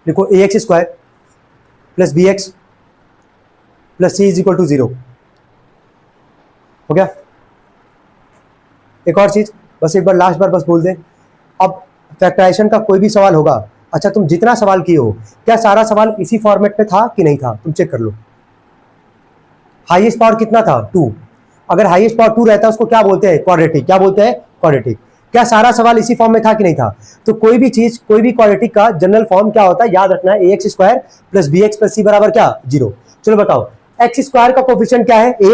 देखो ax² plus bx plus c is equal to 0 हो गया। एक और चीज बस एक बार लास्ट बार बस बोल दें, अब फैक्टराइजेशन का कोई भी सवाल होगा, अच्छा तुम जितना सवाल किए हो क्या सारा सवाल इसी फॉर्मेट में था कि नहीं था, तुम चेक कर लो। हाईएस्ट पावर कितना था 2, अगर हाईएस्ट पावर 2 रहता है उसको क्या बोलते हैं क्वाड्रेटिक, क्या बोलते हैं क्वाड्रेटिक। क्या सारा सवाल इसी फॉर्म में था कि नहीं था, तो कोई भी चीज कोई भी क्वाड्रेटिक का जनरल फॉर्म क्या होता है याद रखना है, ax² plus bx plus c बराबर क्या 0। चलो बताओ x² का कोफिशिएंट क्या है a,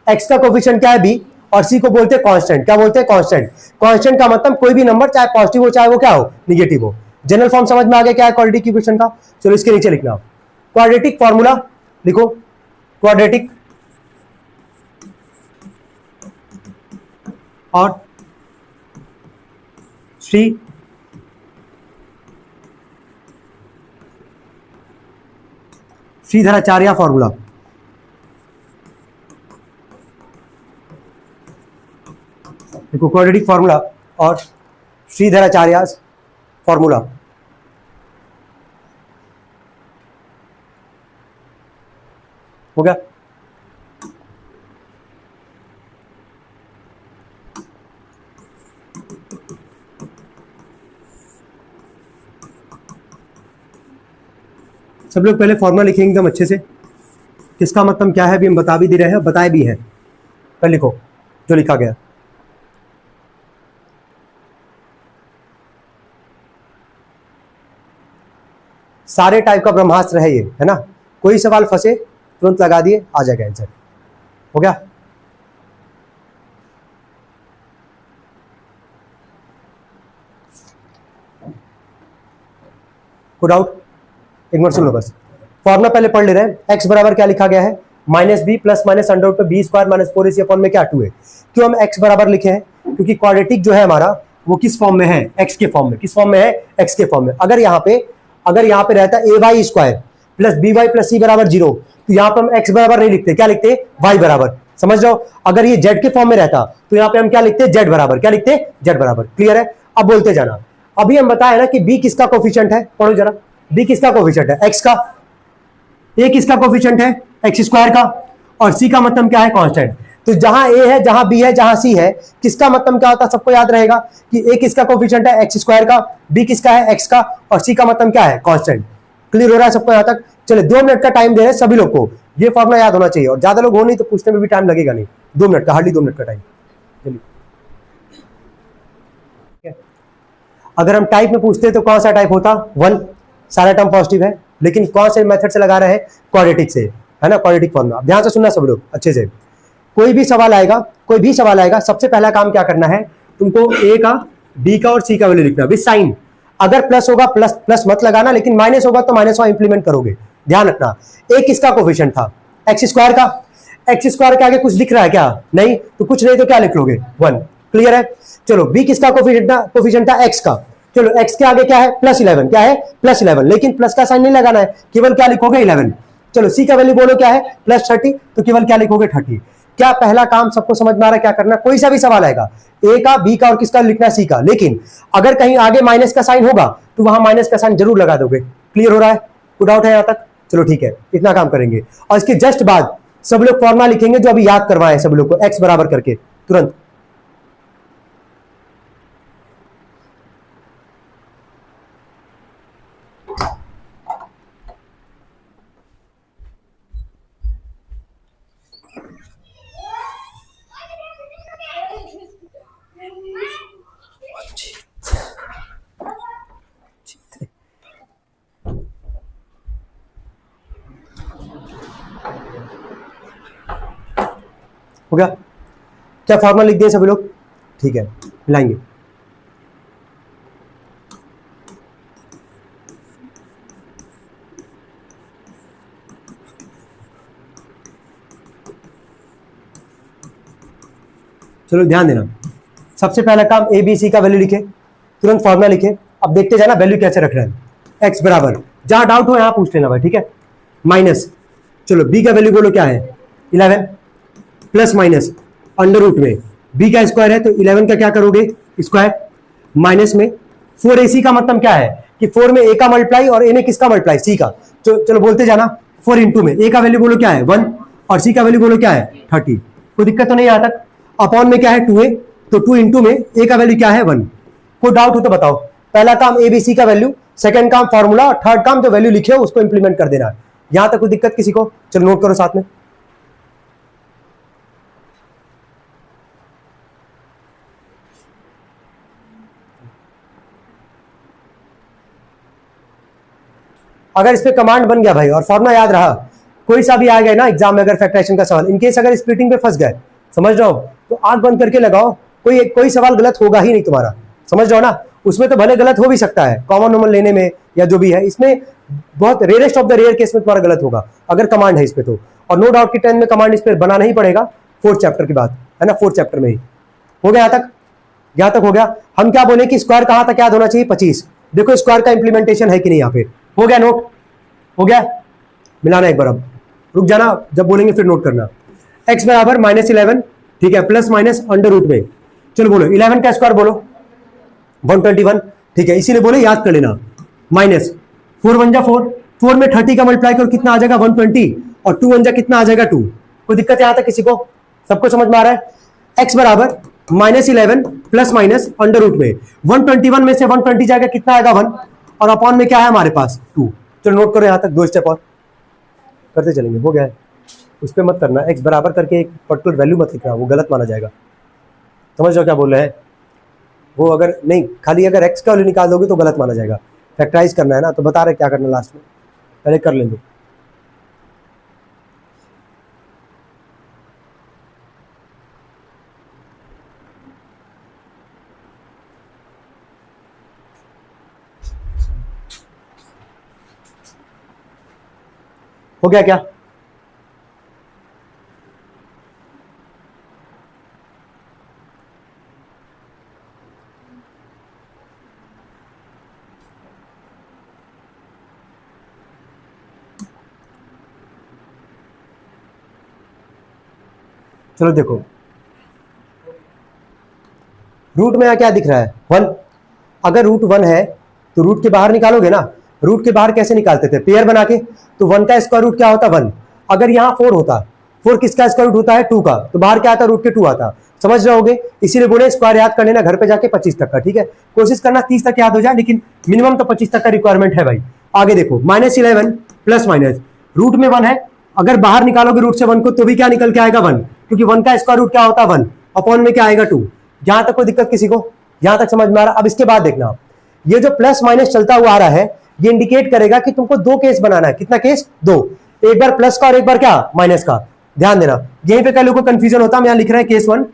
x का कोफिशिएंट क्या है b और c को बोलते हैं कांस्टेंट, क्या बोलते हैं कांस्टेंट। कांस्टेंट का मतलब कोई भी नंबर चाहे पॉजिटिव हो चाहे वो क्या हो निगेटिव हो। जनरल फॉर्म समझ में आ गया क्या है क्वाड्रेटिक इक्वेशन का। चलो इसके नीचे लिखना क्वाड्रेटिक फॉर्मूला, लिखो क्वाड्रेटिक और श्रीधराचार्य फॉर्मूला। देखो क्वाड्रेटिक फॉर्मूला और श्रीधराचार्य फॉर्मूला। हो गया। सब लोग पहले फॉर्मूला लिखेंगे एकदम अच्छे से, किसका मतलब क्या है अभी हम बता भी दे रहे हैं, बताए भी है। पहले लिखो जो लिखा गया। सारे टाइप का ब्रह्मास्त्र है ये, है ना, कोई सवाल फंसे तुरंत लगा दिए आ जाएगा आंसर। हो गया। कोई डाउट? एक मिनट सुन लो बस, फॉर्मूला पहले पढ़ ले रहे हैं। x बराबर क्या लिखा गया है -b plus minus under root पे b² माइनस 4ac अपॉन में क्या 2 है। क्यों हम x बराबर लिखे हैं, क्योंकि क्वाड्रेटिक जो है हमारा वो किस फॉर्म में है x के फॉर्म में, किस फॉर्म में है x के फॉर्म में। अगर यहाँ पे रहता है ay² plus by plus c बराबर 0 तो यहाँ पे हम x बराबर नहीं लिखते, क्या लिखते y बराबर। समझ जाओ, अगर ये z के फॉर्म में रहता तो यहाँ पे हम क्या लिखते z बराबर, क्या लिखते z बराबर। क्लियर है। अब बोलते जाना, अभी हम बताए ना कि b किसका कोफिशिएंट है, पढ़ो जरा। b किसका कोफिशिएंट है x का, a किसका कोफिशिएंट है x² का और c का मतलब क्या है कांस्टेंट। तो जहां a है जहां b है जहां c है, किसका मतलब क्या होता है सबको याद रहेगा कि a किसका कोफिशिएंट है x² का, b किसका है x का और c का मतलब क्या है कांस्टेंट। क्लियर हो रहा है सबको यहां तक। चलिए 2 मिनट का टाइम दे रहे हैं सभी लोग को, ये फॉर्मूला याद होना चाहिए और ज्यादा लोग हो नहीं तो पूछने में भी टाइम लगेगा नहीं। 2 मिनट का, हार्डली 2 मिनट का टाइम। चलिए अगर हम टाइप में पूछते तो कौन सा टाइप होता 1, सारा टर्म पॉजिटिव है, लेकिन कौन से मेथड से लगा रहे हैं क्वाड्रेटिक से, है ना, क्वाड्रेटिक फॉर्मूला। ध्यान से सुनना सब लोग अच्छे से। कोई भी सवाल आएगा सबसे पहला काम क्या करना है तुमको, a का b का और c का वैल्यू लिखना विद साइन। अगर प्लस होगा प्लस प्लस मत लगाना, लेकिन माइनस होगा तो माइनस वहां इंप्लीमेंट करोगे। ध्यान रखना a किसका कोफिशिएंट था x² का, x² के आगे कुछ दिख रहा है क्या, नहीं तो कुछ नहीं तो क्या लिख लोगे 1। क्लियर है। चलो b किसका कोफिशिएंट था x का, चलो x के आगे क्या है +11, क्या है +11, लेकिन प्लस का साइन नहीं लगाना है, केवल क्या लिखोगे 11। चलो c का वैल्यू बोलो क्या है +30, तो केवल क्या लिखोगे 30। क्या पहला काम सबको समझ में आ रहा है क्या करना। कोई सा भी सवाल आएगा a का b का और किसका लिखना है c का, लेकिन अगर कहीं आगे माइनस का साइन होगा तो वहां माइनस का साइन जरूर लगा दोगे। क्लियर हो रहा है, कोई डाउट है यहां तक। चलो ठीक है, इतना काम करेंगे और इसके जस्ट बाद सब लोग फॉर्मूला लिखेंगे जो अभी याद करवाए सब लोग को, x बराबर करके तुरंत। हो गया। क्या फॉर्मूला लिख दिए सभी लोग, ठीक है मिलाएंगे। चलो ध्यान देना, सबसे पहला काम ए बी सी का वैल्यू लिखे, तुरंत फॉर्मूला लिखे। अब देखते जाना वैल्यू कैसे रख रहे हैं। x बराबर, जहां डाउट हो यहां पूछ लेना भाई, ठीक है। माइनस, चलो b का वैल्यू बोलो क्या है 11 प्लस माइनस अंडर रूट में b का स्क्वायर है तो 11 का क्या करोगे स्क्वायर, माइनस में 4ac का मतलब क्या है कि 4 में a का मल्टीप्लाई और a में किसका मल्टीप्लाई, c का। चलो बोलते जाना, 4 इंटू में a का वैल्यू बोलो क्या है 1 और c का वैल्यू बोलो क्या है 30। कोई दिक्कत तो नहीं यहाँ तक। अपॉन में क्या है 2a, तो 2 इंटू में a का वैल्यू क्या है 1। कोई डाउट हो तो बताओ। पहला काम a b c का वैल्यू, सेकंड काम फॉर्मूला, और थर्ड काम जो वैल्यू लिखे हो उसको इंप्लीमेंट कर देना है। यहां तक कोई दिक्कत किसी को? चलो नोट करो साथ में। अगर इस पे कमांड बन गया भाई और फॉर्मूला याद रहा, कोई सा भी आ गया ना एग्जाम में अगर फैक्टराइजेशन का सवाल, इनकेस अगर स्प्लिटिंग पे फंस गए, समझ रहे हो, तो आंख बंद करके लगाओ, कोई सवाल गलत होगा ही नहीं तुम्हारा, समझ रहे हो ना। उसमें तो भले गलत हो भी सकता है कॉमन नॉर्मल लेने में या जो भी है, इसमें बहुत rarest of the rare case में तुम्हारा गलत होगा अगर कमांड है इस पे तो। और नो डाउट कि 10 में कमांड इस पे बनाना ही पड़ेगा, 4th चैप्टर के बाद, है ना, 4th चैप्टर में ही। हो गया यहां तक हो गया। हम क्या बोले कि स्क्वायर कहां तक याद होना चाहिए 25। देखो स्क्वायर का इंप्लीमेंटेशन है कि नहीं यहाँ पे। हो गया नोट, हो गया, मिलाना एक बार। अब रुक जाना, जब बोलेंगे फिर नोट करना। x बराबर -11, ठीक है, प्लस माइनस अंडर रूट में। चलो बोलो 11 का स्क्वायर बोलो 121, ठीक है, इसीलिए बोले याद कर लेना। माइनस 4 1 जा 4, 4 में 30 का मल्टीप्लाई करो कितना आ जाएगा 120, और 2 1 जा कितना आ जाएगा 2। कोई दिक्कत यहां तक किसी को? सबको समझ में आ रहा है? x बराबर -11 प्लस माइनस अंडर रूट में 121 में से 120 जाएगा कितना आएगा 1, और अपॉन में क्या है हमारे पास 2। चलो नोट करो यहां तक, 2 स्टेप और करते चलेंगे। हो गया है, उस पर मत करना, x बराबर करके एक पर्टिकुलर वैल्यू मत लिखना, वो गलत माना जाएगा। समझ लो क्या बोल रहे हैं? वो अगर नहीं, खाली अगर x का वैल्यू निकाल दोगे तो गलत माना जाएगा। फैक्टराइज करना है ना, तो बता रहे क्या करना लास्ट में, पहले कर लेंगे। हो गया क्या? चलो देखो, रूट में यहाँ क्या दिख रहा है 1। अगर रूट 1 है तो रूट के बाहर निकालोगे ना। रूट के बाहर कैसे निकालते थे? पेयर बना के। तो 1 का स्क्वायर रूट क्या होता 1। अगर यहाँ 4 होता, 4 किसका स्क्वायर रूट होता है 2 का, तो बाहर क्या आता रूट के 2 आता। समझ रहोगे? इसीलिए बोले स्क्वायर याद करने ना घर पे जाके 25 तक का, ठीक है। कोशिश करना 30 तक याद हो जाए, लेकिन मिनिमम तो 25 तक का रिक्वायरमेंट है भाई। आगे देखो -11 प्लस माइनस, रूट में 1 है, अगर बाहर निकालोगे रूट से 1 को तो भी क्या निकल के आएगा 1, क्योंकि 1 का स्क्वायर रूट क्या होता है 1, अपॉन में क्या आएगा 2। यहां तक कोई दिक्कत किसी को? यहां तक समझ में आ रहा? अब इसके बाद देखना, ये जो प्लस माइनस चलता हुआ आ रहा है, ये इंडिकेट करेगा कि तुमको 2 केस बनाना है। कितना केस? 2, एक बार प्लस का और एक बार क्या माइनस का। ध्यान देना, यहीं पे कई लोगों को कंफ्यूजन होता है। हम यहां लिख रहे हैं केस 1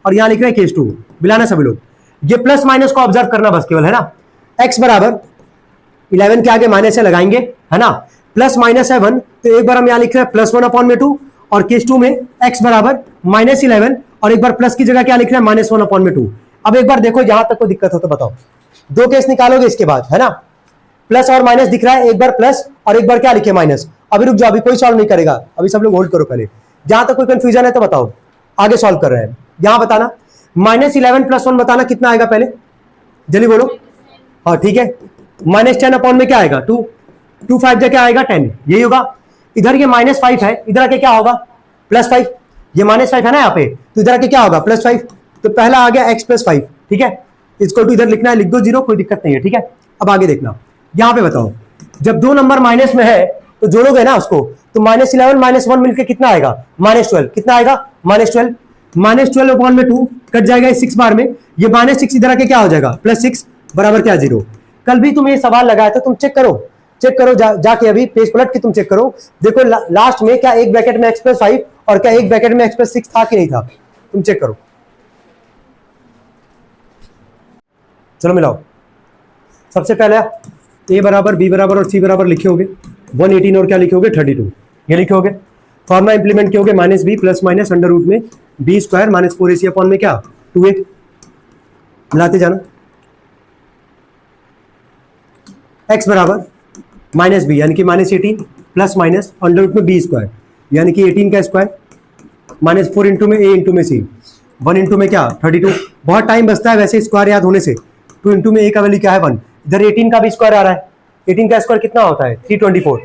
और यहां लिख रहे हैं केस 2, मिलाना सभी लोग। ये प्लस माइनस को ऑब्जर्व करना बस केवल, है ना। x बराबर 11 के आगे माइनस है लगाएंगे, है ना, प्लस माइनस है 1, तो एक बार हम यहां लिख रहे हैं +1 अपॉन में 2, और केस 2 में x बराबर -11 और एक बार प्लस की जगह क्या लिख रहे हैं -1 अपॉन में 2। अब एक बार देखो यहां तक कोई दिक्कत हो तो बताओ। 2 केस निकालोगे इसके बाद, है ना, प्लस और माइनस दिख रहा है, एक बार प्लस और एक बार क्या लिखे माइनस। अभी रुक जाओ, अभी कोई सॉल्व नहीं करेगा, अभी सब लोग होल्ड करो पहले। जहां तक कोई कंफ्यूजन है तो बताओ, आगे सॉल्व कर रहे हैं। यहां बताना -11 + 1 बताना कितना आएगा, पहले जल्दी बोलो। हाँ ठीक है, -10 अपॉन में क्या आएगा 2, 2 5 जा क्या आएगा 10, यही होगा। इधर ये -5 है, इधर आके क्या होगा +5, ये -5 है ना यहाँ पे, तो इधर आके क्या होगा +5। तो पहला आ गया x + 5, ठीक है। इसको तो इधर लिखना है, लिख दो 0, कोई दिक्कत नहीं है, ठीक है। अब आगे देखना, यहाँ पे बताओ, जब 2 नंबर माइनस में है तो जोड़ोगे ना उसको, तो -11 -1 मिलकर कितना आएगा -12, कितना आएगा -12, -12 अपॉन में 2 कट जाएगा 6 बार में, ये -6 इधर आके क्या हो जाएगा +6 बराबर क्या 0। कल भी तुम ये सवाल लगाया था, तुम चेक करो जाके अभी पेज पलट के तुम चेक करो, देखो लास्ट में क्या एक ब्रैकेट में x + 5 और क्या एक ब्रैकेट में x + 6 था कि नहीं था, तुम चेक करो। चलो मिलाओ। सबसे पहले a बराबर b बराबर और c बराबर लिखे होगे 118 और क्या लिखे होगे 32, ये लिखे होगे। फॉर्मुला इंप्लीमेंट किए होगे -b plus minus under root में b स्क्वायर -4ac अपॉन में क्या 2a, मिलाते जाना। x बराबर -b यानी कि -18 प्लस माइनस अंडर रूट में b स्क्वायर यानी कि 18 का स्क्वायर -4 इंटू में a इंटू में c, 1 इंटू में क्या 32। बहुत टाइम बचता है वैसे स्क्वायर याद होने से। 2 इंटू में a का वैल्यू क्या है 1, इधर 18 का भी स्क्वायर आ रहा है, 18 का स्क्वायर कितना होता है 324।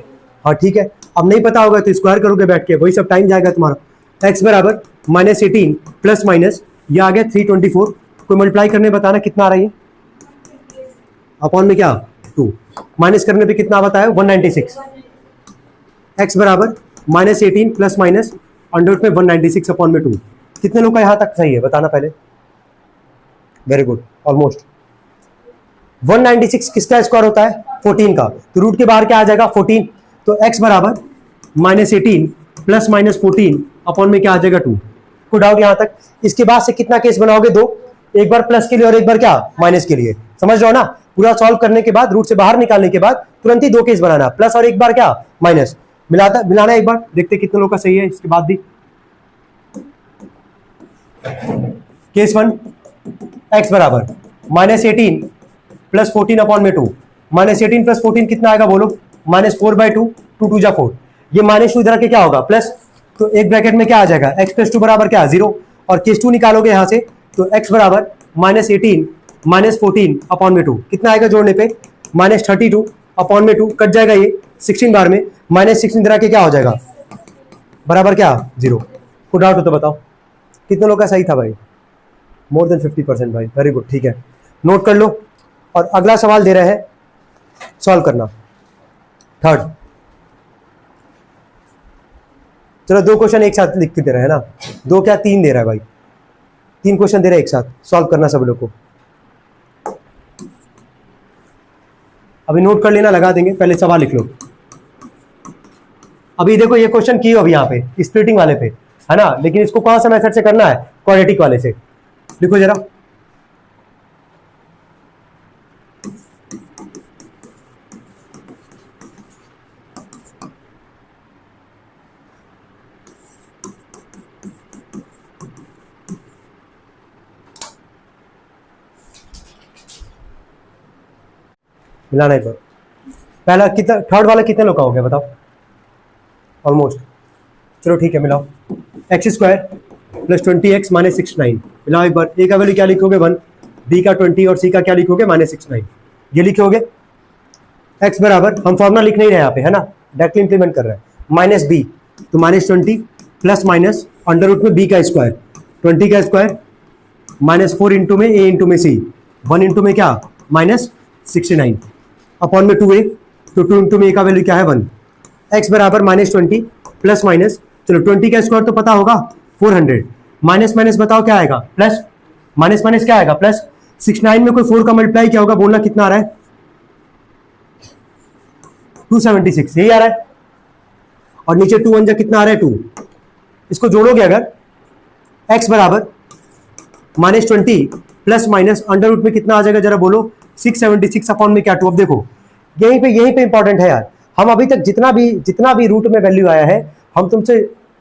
हाँ ठीक है, अब नहीं पता होगा तो स्क्वायर करोगे बैठ के, वही सब टाइम जाएगा तुम्हारा। x बराबर -18 प्लस माइनस ये आ गया 324, कोई मल्टीप्लाई करने बताना कितना आ रहा है, अपॉन में क्या 2, माइनस करने पे कितना बताया 196। x बराबर -18 प्लस माइनस अंडर में 196 अपॉन में 2। कितने लोग का यहां तक सही है बताना पहले। Very good, almost. 196 किसका स्क्वायर होता है 14 का, तो रूट के बाहर क्या आ जाएगा 14, तो x बराबर -18 प्लस माइनस 14 अपॉन में क्या आ जाएगा 2। कोई डाउट यहां तक। इसके बाद से कितना केस बनाओगे, दो, एक बार प्लस के लिए और एक बार क्या माइनस के लिए, समझ रहे हो ना। पूरा सॉल्व करने के बाद रूट से बाहर निकालने के बाद तुरंत ही दो केस बनाना, प्लस और एक बार क्या माइनस, मिलाना एक बार, देखते कितने लोग का सही है। इसके बाद भी केस 1 x बराबर -18 प्लस 14 अपॉन में 2, -18 प्लस 14 कितना आएगा बोलो, -4/2, 2 2 जा 4, ये -2 इधर के क्या होगा प्लस, तो एक ब्रैकेट में क्या आ जाएगा x प्लस 2 बराबर क्या 0, और केस 2 निकालोगे यहां से, तो x बराबर -18 -14 अपॉन में 2 कितना आएगा जोड़ने पे -32 अपॉन में 2, कट जाएगा ये 16 बार में, -16 इधर के क्या हो जाएगा बराबर क्या 0। कोई डाउट हो तो बताओ। कितने लोग का सही था भाई, मोर देन 50% भाई, वेरी गुड, ठीक है, नोट कर लो। और अगला सवाल दे रहे हैं सॉल्व करना, थर्ड। चलो दो क्वेश्चन एक साथ लिख के दे रहे हैं ना, दो क्या तीन दे रहा है भाई, 3 क्वेश्चन दे रहे हैं एक साथ, सॉल्व करना सब लोग को। अभी नोट कर लेना, लगा देंगे, पहले सवाल लिख लो। अभी देखो ये क्वेश्चन की हो अभी यहाँ पे स्प्लिटिंग वाले पे है ना, लेकिन इसको कौन सा मेथड से करना है, क्वाड्रेटिक वाले से। लिखो जरा, मिलाना एक बार। पहला कितना, थर्ड वाला कितने लोग का हो गया बताओ, ऑलमोस्ट। चलो ठीक है, मिलाओ। X square plus 20x minus 69, मिलाओ एक बार। ए का वैल्यू क्या लिखोगे 1, बी का 20 और सी का क्या लिखोगे -69, ये लिखोगे। एक्स बराबर, हम फॉर्मुला लिख नहीं रहे यहाँ पे है ना, डायरेक्टली इंप्लीमेंट कर रहे हैं, माइनस बी, तो -20 प्लस माइनस अंडर रूट में बी का स्क्वायर, 20 का स्क्वायर -4 इंटू में ए इंटू में सी, 1 इंटू में क्या -69 अपॉन में 2a, तो 2 इंटू में ए का वैल्यू क्या है 1। एक्स बराबर -20 प्लस माइनस, चलो 20 का स्क्वायर तो पता होगा 400, माइनस माइनस बताओ क्या आएगा प्लस, माइनस माइनस क्या आएगा प्लस, 69 में कोई 4 का मल्टीप्लाई क्या होगा बोलना, कितना आ रहा है 276, यही आ रहा है। और नीचे 2 1 जा कितना आ रहा है 2, इसको जोड़ोगे अगर x बराबर -20 प्लस माइनस अंडर रूट में कितना आ जाएगा जरा बोलो, 676 अपॉन में क्या 2। अब देखो यहीं पे इंपॉर्टेंट है यार, हम अभी तक जितना भी रूट में वैल्यू आया है, हम तुमसे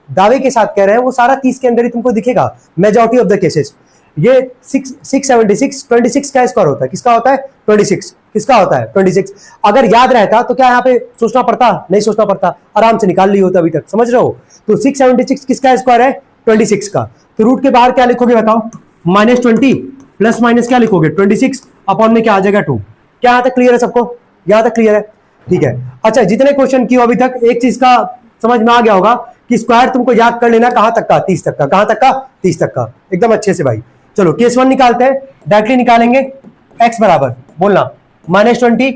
दावे के साथ कह रहे हैं वो सारा 30 के अंदर ही तुमको दिखेगा मेजॉरिटी ऑफ द केसेस। ये 676 26 का स्क्वायर होता है, किसका होता है 26, किसका होता है 26। अगर याद रहता तो क्या यहाँ पे सोचना पड़ता, नहीं सोचना पड़ता, आराम से निकाल ली होता अभी तक, समझ रहे हो। तो 676 किसका स्क्वायर है 26 का, तो रूट के बाहर क्या लिखोगे बताओ, -20 प्लस माइनस क्या लिखोगे 26 अपॉन में क्या आ जाएगा 2। क्या यहाँ तक क्लियर है सबको, यहाँ तक क्लियर है, ठीक है। अच्छा जितने क्वेश्चन किए अभी तक एक चीज का समझ में आ गया होगा कि स्क्वायर तुमको याद कर लेना कहां तक का 30 तक का, कहां तक का 30 तक का, एकदम अच्छे से भाई। चलो केस 1 निकालते हैं, डायरेक्टली निकालेंगे। x बराबर बोलना -20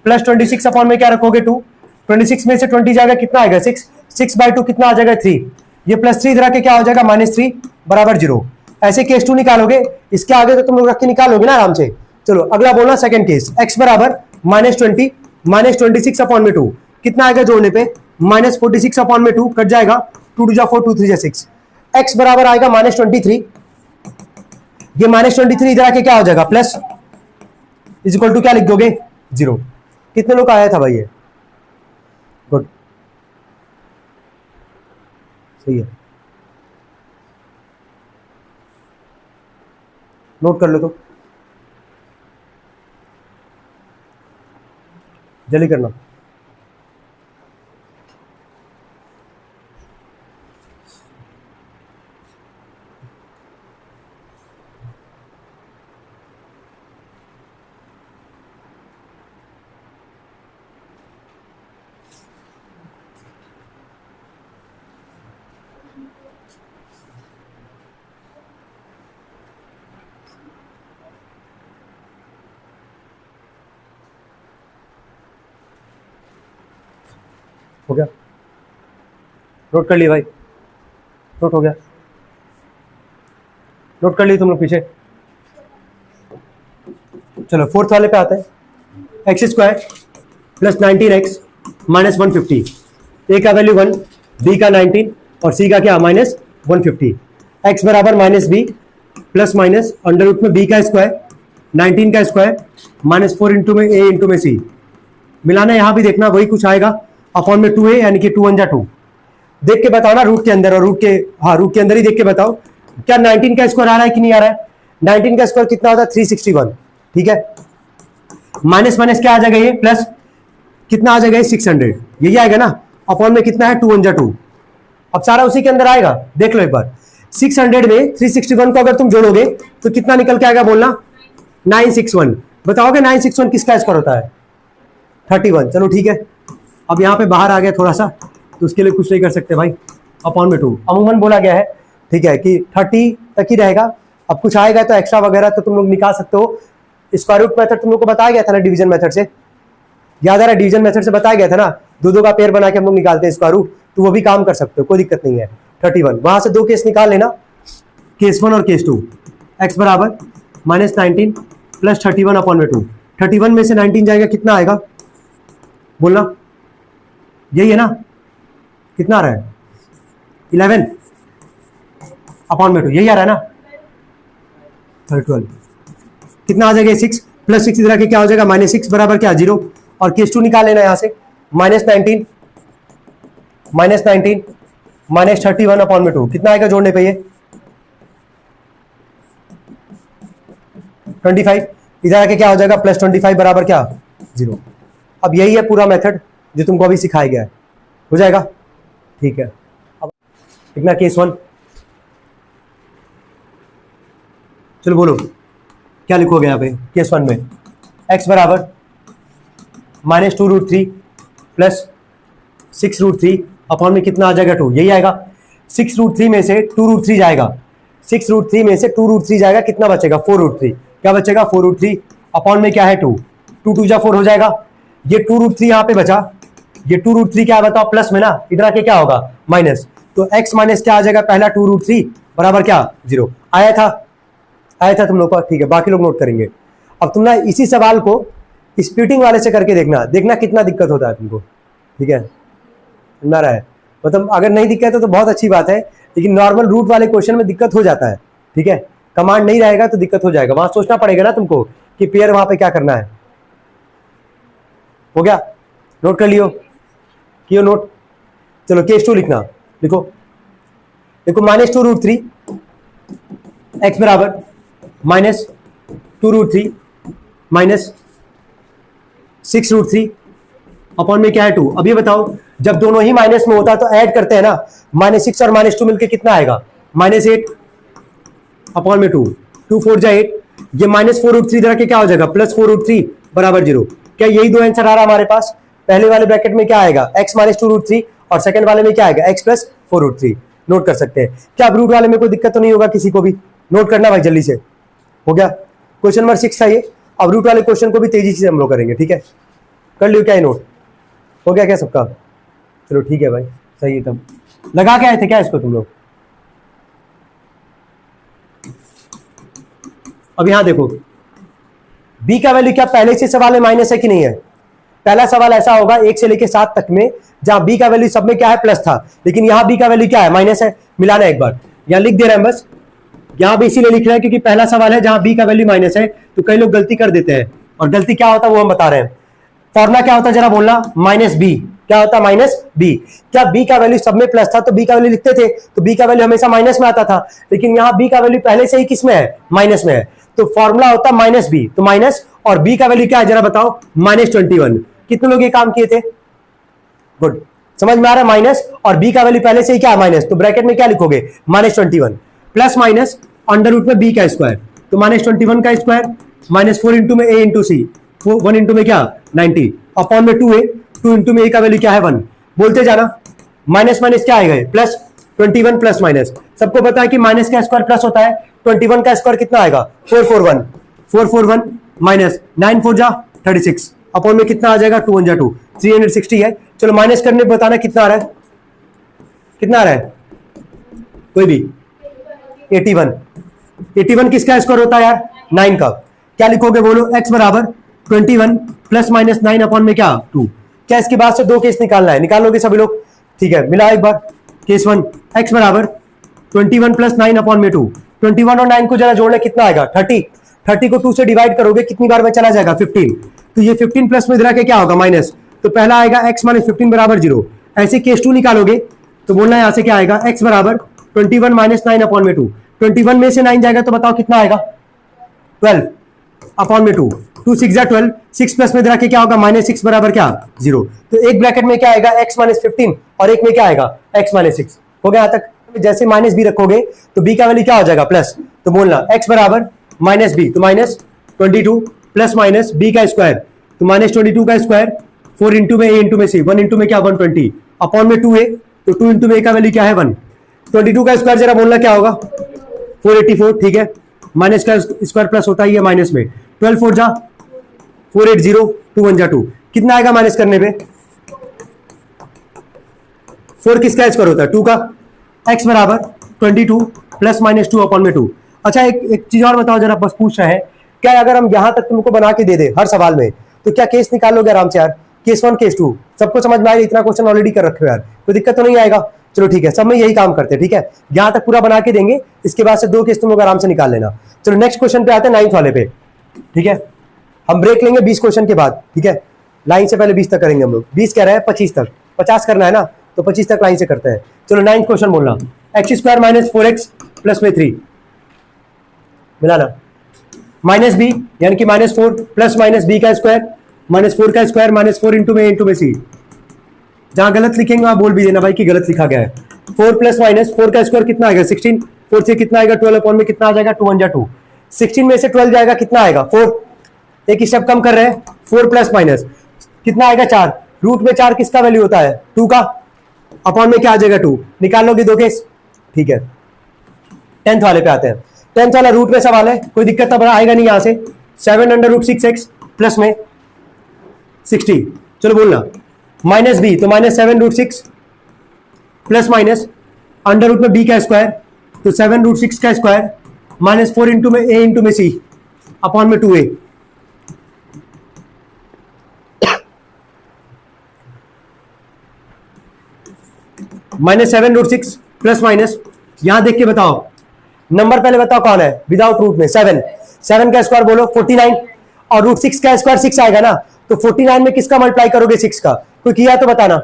प्लस 26 अपॉन में क्या रखोगे 2, 26 में से 20 जाएगा कितना आएगा 6, 6/2 कितना आ जाएगा 3, ये +3 इधर के क्या हो जाएगा -3 बराबर 0। ऐसे केस 2 निकालोगे, इसके आगे तो तुम लोग रख के निकालोगे ना आराम से। चलो अगला बोलना सेकंड केस, x बराबर -20 -26 अपॉन में 2 कितना आएगा जोड़ने पे -46 अपॉन में 2, कट जाएगा 2 2 जा 4 2 3 जा 6, x बराबर आएगा -23, ये -23 इधर आके क्या हो जाएगा प्लस, इज इक्वल टू क्या लिख दोगे 0। कितने लोग का आया था भाई ये, गुड, सही है, नोट कर लो तो जल्दी करना। हो गया, नोट कर लिए भाई, नोट हो गया, नोट कर लिए तुम लोग पीछे। चलो फोर्थ वाले पे आते हैं। X square plus 19x minus 150, ए का वैल्यू 1, बी का 19 और सी का क्या माइनस 150। एक्स बराबर minus b plus minus under root में बी का स्क्वायर 19 का स्क्वायर माइनस 4 इंटू में ए इंटू में सी, मिलाना यहां भी देखना वही कुछ आएगा अपॉन में 2a यानी कि 2 1 जा 2। देख के बताओ ना रूट के अंदर, और रूट के, हाँ रूट के अंदर ही देख के बताओ क्या 19 का स्क्वायर आ रहा है कि नहीं आ रहा है। 19 का स्क्वायर कितना होता है 361, ठीक है। माइनस माइनस क्या आ जाएगा ये प्लस, कितना आ जाएगा 600, यही आएगा ना, अपॉन में कितना है 2 1 जा 2। अब सारा उसी के अंदर आएगा, देख लो एक बार। 600 में 361 को अगर तुम जोड़ोगे तो कितना निकल के आएगा बोलना 961। बताओगे 961 किसका स्क्वायर होता है 31। चलो ठीक है, अब यहाँ पे बाहर आ गया थोड़ा सा तो उसके लिए कुछ नहीं कर सकते भाई, अपॉन में 2 अमूमन बोला गया है, ठीक है कि 30 तक ही रहेगा। अब कुछ आएगा तो एक्स्ट्रा वगैरह तो तुम लोग निकाल सकते हो। स्क्वायर रूट मेथड तुम लोग को बताया गया था ना डिवीजन मेथड से, याद आ रहा है डिवीजन मेथड से बताया गया था ना, दो दो का पेयर बना के हम लोग निकालते हैं स्क्वायर रूट, तो वो भी काम कर सकते हो, कोई दिक्कत नहीं है। 31 वहां से दो केस निकाल लेना, केस 1 और केस 2। एक्स बराबर माइनस 19 प्लस 31 अपॉन में 2। 31 में से 19 जाएगा कितना आएगा बोलना, यही है ना, कितना आ रहा है 11 अपॉन में 2, यही आ रहा है ना 12। कितना आ जाएगा 6 प्लस 6 इधर के क्या हो जाएगा माइनस 6 बराबर क्या 0। और केस 2 निकाल लेना यहां से, माइनस 19 माइनस 31 अपॉन में 2, कितना आएगा जोड़ने पे ये 25। इधर आके क्या हो जाएगा प्लस 25 बराबर क्या 0। अब यही है पूरा मेथड जो तुमको अभी सिखाया गया है, हो जाएगा ठीक है। अब कितना केस 1, चलो बोलो क्या लिखोगे यहाँ पे केस 1 में। एक्स बराबर minus 2 root 3 plus 6 root 3 upon में कितना आ जाएगा 2, यही आएगा। 6 रूट 3 में से 2 रूट 3 जाएगा, 6 रूट 3 में से 2 रूट 3 जाएगा, कितना बचेगा 4 रूट 3, क्या बचेगा 4 रूट 3 अपॉन में क्या है 2, 2 2 जा 4 हो जाएगा। ये 2 रूट 3 यहाँ पे बचा, ये 2 रूट 3 क्या बताओ प्लस में ना, इधर आके क्या होगा माइनस, तो x माइनस क्या आ जाएगा पहला 2 रूट 3 बराबर क्या 0। आया था तुम लोग का, ठीक है, बाकी लोग नोट करेंगे। अब तुम ना इसी सवाल को स्प्लिटिंग वाले से करके देखना कितना दिक्कत होता है तुमको, ठीक है ना रहा है, मतलब अगर नहीं दिक्कत है तो बहुत अच्छी बात है, लेकिन नॉर्मल रूट वाले क्वेश्चन में दिक्कत हो जाता है, ठीक है। कमांड नहीं रहेगा तो दिक्कत हो जाएगा, वहां सोचना पड़ेगा ना तुमको कि पेयर वहां पे क्या करना है। हो गया, नोट कर लियो, कियो नोट। चलो केस 2 लिखना, लिखो देखो माइनस 2 रूट 3 एक्स बराबर minus 2 root 3 minus 6 root 3 upon में क्या है 2। अब ये बताओ जब दोनों ही माइनस में होता है तो ऐड करते हैं ना, -6 और -2 मिलके कितना आएगा -8 अपॉन में 2, 2 4 जा 8, ये -4 रूट 3 इधर के क्या हो जाएगा +4 रूट 3 बराबर 0। क्या यही दो आंसर आ रहा है हमारे पास। पहले वाले ब्रैकेट में क्या आएगा x -2 रूट 3 और सेकंड वाले में क्या आएगा x + 4 रूट 3। नोट कर सकते हैं। क्या अब रूट वाले में कोई दिक्कत तो नहीं होगा किसी को भी, नोट करना भाई जल्दी से। हो गया, क्वेश्चन नंबर 6 था ये। अब रूट वाले क्वेश्चन को भी तेजी से हम लोग करेंगे, ठीक है। कर लियो क्या ये नोट, हो गया क्या सबका। चलो ठीक है भाई, सही है। तब लगा के आए थे क्या इसको तुम लोग। अब यहां देखो b का वैल्यू क्या पहले से सवाल में माइनस है कि नहीं है। पहला सवाल ऐसा होगा 1 से लेकर 7 तक में जहां b का वैल्यू सब में क्या है प्लस था, लेकिन यहां b का वैल्यू क्या है माइनस है। मिलाना एक बार, यहां लिख दे रहे हैं बस, यहां भी इसीलिए लिख रहे हैं क्योंकि पहला सवाल है जहां b का वैल्यू माइनस है। तो कई लोग गलती कर देते हैं, और गलती क्या होता है वो हम बता रहे हैं। फॉर्मूला क्या होता है जरा बोलना, -b। क्या होता है -b। क्या b का वैल्यू सब में प्लस था तो b का वैल्यू लिखते थे, तो b का वैल्यू हमेशा माइनस में आता था, लेकिन यहां b का वैल्यू पहले से ही किस में है माइनस में है, तो फॉर्मूला होता है -b। तो माइनस और b का वैल्यू क्या है जरा बताओ -21। कितने लोग ये काम किए थे, गुड, समझ में आ रहा है। माइनस और b का वैल्यू पहले से ही क्या है माइनस, तो ब्रैकेट में क्या लिखोगे -21 प्लस माइनस अंडर रूट में b का स्क्वायर, तो -21 का स्क्वायर -4 इंटू में a इंटू सी, 1 इंटू में क्या 90 अपॉन में 2a, 2 इंटू में a का वैल्यू क्या है 1। बोलते जाना, माइनस माइनस क्या आएगा प्लस 21 प्लस माइनस। सबको पता है कि माइनस का स्क्वायर प्लस होता है, 21 का स्क्वायर कितना आएगा 441 माइनस 9 4 जा 36 अपॉन में कितना आ जाएगा 2 1 जा 2। 360 है। चलो माइनस करने पे बताना कितना आ रहा है, कितना आ रहा है कोई भी। 81। 81 किसका स्क्वायर होता है यार, 9 का। क्या लिखोगे बोलो, x बराबर 21 प्लस माइनस 9 अपॉन में क्या 2। क्या इसके बाद से दो केस निकालना है, निकालोगे सभी लोग, ठीक है। मिला एक बार, केस 1 x बराबर 21 प्लस 9 अपॉन में 2। 21 और 9 को जरा जोड़ने कितना आएगा 30। 30 को 2 से डिवाइड करोगे कितनी बार में चला जाएगा 15। तो ये 15 प्लस में इधर के क्या होगा माइनस, तो पहला आएगा x माइनस 15 बराबर 0। ऐसे केस 2 निकालोगे तो बोलना यहां से क्या आएगा, x बराबर 21 माइनस 9 अपॉन में 2। 21 में से 9 जाएगा तो बताओ कितना आएगा 12 अपॉन में 2। 2 6 जा 12, 6 प्लस में इधर के क्या होगा माइनस 6 बराबर क्या 0। तो एक ब्रैकेट में क्या आएगा x माइनस 15 और एक में क्या आएगा x माइनस 6। हो गया यहाँ तक। जैसे माइनस बी रखोगे तो b का वैल्यू क्या हो जाएगा प्लस, तो बोलना x बराबर माइनस बी, तो माइनस 22 प्लस माइनस b का स्क्वायर, तो माइनस 22 का स्क्वायर 4 इंटू में a इंटू में c, 1 इंटू में क्या 120 अपॉन में 2a, तो 2 इंटू में a का वैल्यू क्या है 1। 22 का स्क्वायर जरा बोलना क्या होगा 484, ठीक है। माइनस का स्क्वायर प्लस होता ही है माइनस में, 12 4 जा 480, 2 1 जा 2, कितना आएगा माइनस करने पे 4 किसका स्क्वायर होता है 2 का। x बराबर 22 प्लस माइनस 2 अपॉन में 2। अच्छा एक चीज और बताओ जरा, बस पूछ रहे हैं, क्या अगर हम यहां तक तुमको बना के दे दे हर सवाल में तो क्या केस निकालोगे आराम से यार, केस 1 केस 2 सबको समझ में आएगा, इतना क्वेश्चन ऑलरेडी कर रखे हो यार, कोई दिक्कत तो नहीं आएगा। चलो ठीक है, सब में यही काम करते हैं, ठीक है। यहां तक पूरा बना के देंगे, इसके बाद से 2 केस तुम लोग आराम से निकाल लेना। चलो नेक्स्ट क्वेश्चन पे आते हैं 9th वाले पे, ठीक है। हम ब्रेक लेंगे 20 क्वेश्चन के बाद, ठीक है। लाइन से पहले 20 तक करेंगे हम लोग, 20 कह रहे हैं 25 तक, 50 करना है ना तो 25 तक लाइन से करते हैं। चलो 9th क्वेश्चन बोलना, x square minus 4x plus में 3 मिलाना, माइनस बी यानी कि माइनस 4 प्लस माइनस बी का स्क्वायर माइनस 4 का स्क्वायर माइनस 4 इंटू में सी। जहां गलत लिखेंगे वहां बोल भी देना भाई कि गलत लिखा गया है। 4 प्लस माइनस 4 का स्क्वायर कितना आएगा 16, 4 से कितना आएगा 12 अपॉन में कितना आ जाएगा 2 1 जा 2। 16 में से 12 जाएगा कितना आएगा 4, एक स्टेप कम कर रहे हैं, 4 प्लस माइनस कितना आएगा 4, रूट में 4 किसका वैल्यू होता है 2 का, अपॉन में क्या आ जाएगा 2, निकाल लोगे 2 केस, ठीक है। 10th वाले पे आते हैं, 10th वाला रूट में सवाल है, कोई दिक्कत तो आएगा नहीं यहां से। 7 अंडर रूट 6x प्लस में 60, चलो बोलना माइनस बी, तो minus 7 root 6 plus minus under root में b का स्क्वायर, तो 7 रूट 6 का स्क्वायर माइनस 4 इंटू में a इंटू में c अपॉन में 2a। Minus 7 root 6 plus minus, यहां देख के बताओ नंबर पहले बताओ कौन है विदाउट रूट में 7, 7 का स्क्वायर बोलो 49 और रूट 6 का स्क्वायर 6 आएगा ना, तो 49 में किसका मल्टीप्लाई करोगे 6 का, कोई किया तो बताना।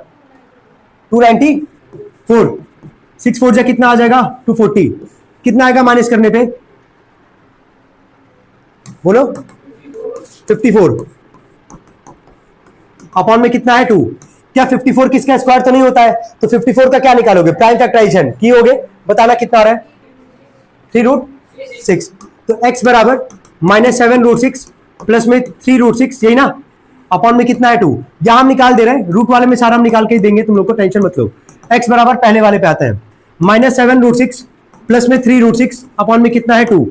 294, 6 4 जा कितना आ जाएगा 240, कितना आएगा माइनस करने पे बोलो 54 अपॉन में कितना है 2। क्या 54 किसका स्क्वायर तो नहीं होता है, तो 54 का क्या निकालोगे प्राइम फैक्टराइजेशन की होगे, बताना कितना आ रहा है 3 रूट 6। तो x बराबर माइनस 7 रूट 6 प्लस में 3 रूट 6, यही ना, अपॉन में कितना है 2। यहां हम निकाल दे रहे हैं, रूट वाले में सारा हम निकाल के ही देंगे, तुम लोग को टेंशन मत लो। x बराबर पहले वाले पे आते हैं, माइनस 7 रूट 6 प्लस में 3 रूट 6 अपॉन में कितना है 2।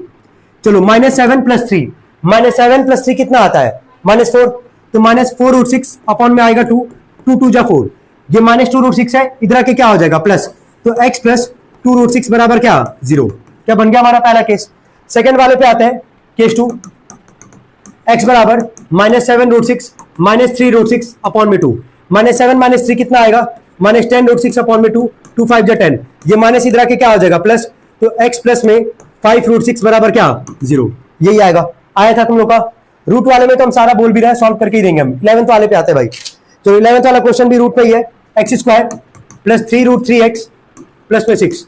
चलो माइनस 7 प्लस 3, माइनस 7 प्लस 3 कितना आता है माइनस 4, तो माइनस 4 रूट 6 अपॉन में आएगा 2, 2 2 जा 4, ये माइनस 2 रूट 6 है, इधर के क्या हो जाएगा प्लस, तो x प्लस 2 रूट 6 बराबर क्या 0। क्या बन गया हमारा पहला केस। सेकंड वाले पे आते हैं, केस 2, x बराबर minus 7 root 6 minus 3 root 6 upon में 2, माइनस 7 माइनस 3 कितना आएगा माइनस 10 रूट 6 अपॉन में 2, 2 5 जा 10, ये माइनस इधर के क्या हो जाएगा प्लस, तो x प्लस में 5 रूट 6 बराबर क्या 0, यही आएगा। आया था तुम लोग का। रूट वाले में तो हम सारा बोल भी रहे हैं, सॉल्व करके ही देंगे हम। 11th वाले पे आते हैं भाई, तो 11th वाला क्वेश्चन भी रूट में ही है, x square plus 3 root 3x plus में 6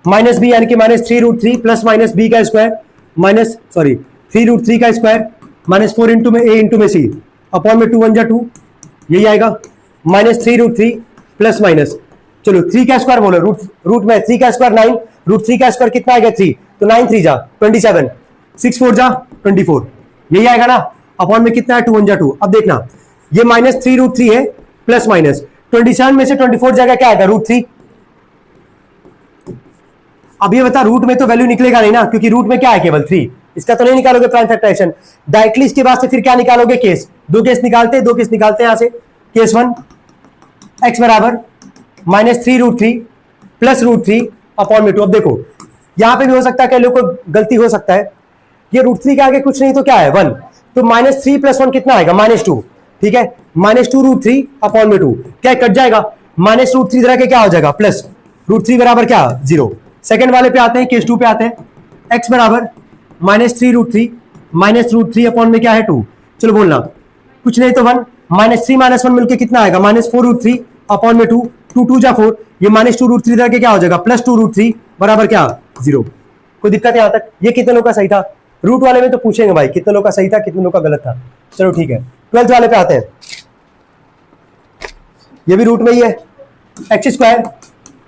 माइनस बी यानी कि minus 3 root 3 plus minus b का स्क्वायर माइनस 3 रूट 3 का स्क्वायर माइनस 4 इंटू में a इंटू में c अपॉन में 2 1 जा 2, यही आएगा। माइनस 3 रूट 3 प्लस माइनस, चलो 3 का स्क्वायर बोलो, रूट में 3 का स्क्वायर 9, रूट 3 का स्क्वायर कितना आएगा 3, तो 9 3 जा 27, 6 4 जा 24, यही आएगा ना, अपॉन में कितना है 2 1 जा 2। अब देखना ये माइनस 3 रूट 3 है प्लस माइनस 27 में से 24 जाएगा क्या आएगा रूट 3। अब ये बता रूट में तो वैल्यू निकलेगा नहीं ना, क्योंकि रूट में क्या है केवल 3, इसका तो नहीं निकालोगे प्राइम फैक्टराइजेशन। डायरेक्टली इसके बाद से फिर क्या निकालोगे केस, 2 केस निकालते हैं, 2 केस निकालते हैं यहां से, केस 1 x बराबर -3√3 प्लस √3 अपॉन में 2। अब देखो यहां पे भी हो सकता है कि लोग को गलती हो सकता है, ये √3 के आगे कुछ नहीं तो क्या है 1, तो -3 + 1 कितना आएगा -2, ठीक है, -2√3 अपॉन में 2 क्या कट जाएगा, -√3 इधर के क्या हो जाएगा प्लस √3 बराबर क्या 0। सेकंड वाले पे आते हैं, केस 2 पे आते हैं, x बराबर -3√3 -√3 अपॉन में क्या है 2, चलो बोलना कुछ नहीं तो 1, -3 -1 मिलकर कितना आएगा -4√3 अपॉन में 2, 2 2 जा 4, ये -2√3 इधर के क्या हो जाएगा +2√3 बराबर क्या 0। कोई दिक्कत है यहां तक, ये कितने लोग का सही था, रूट वाले में तो पूछेंगे भाई कितने लोग का सही था कितने लोग का गलत था, चलो ठीक है। 12th वाले पे आते हैं, ये भी रूट में ही है, x²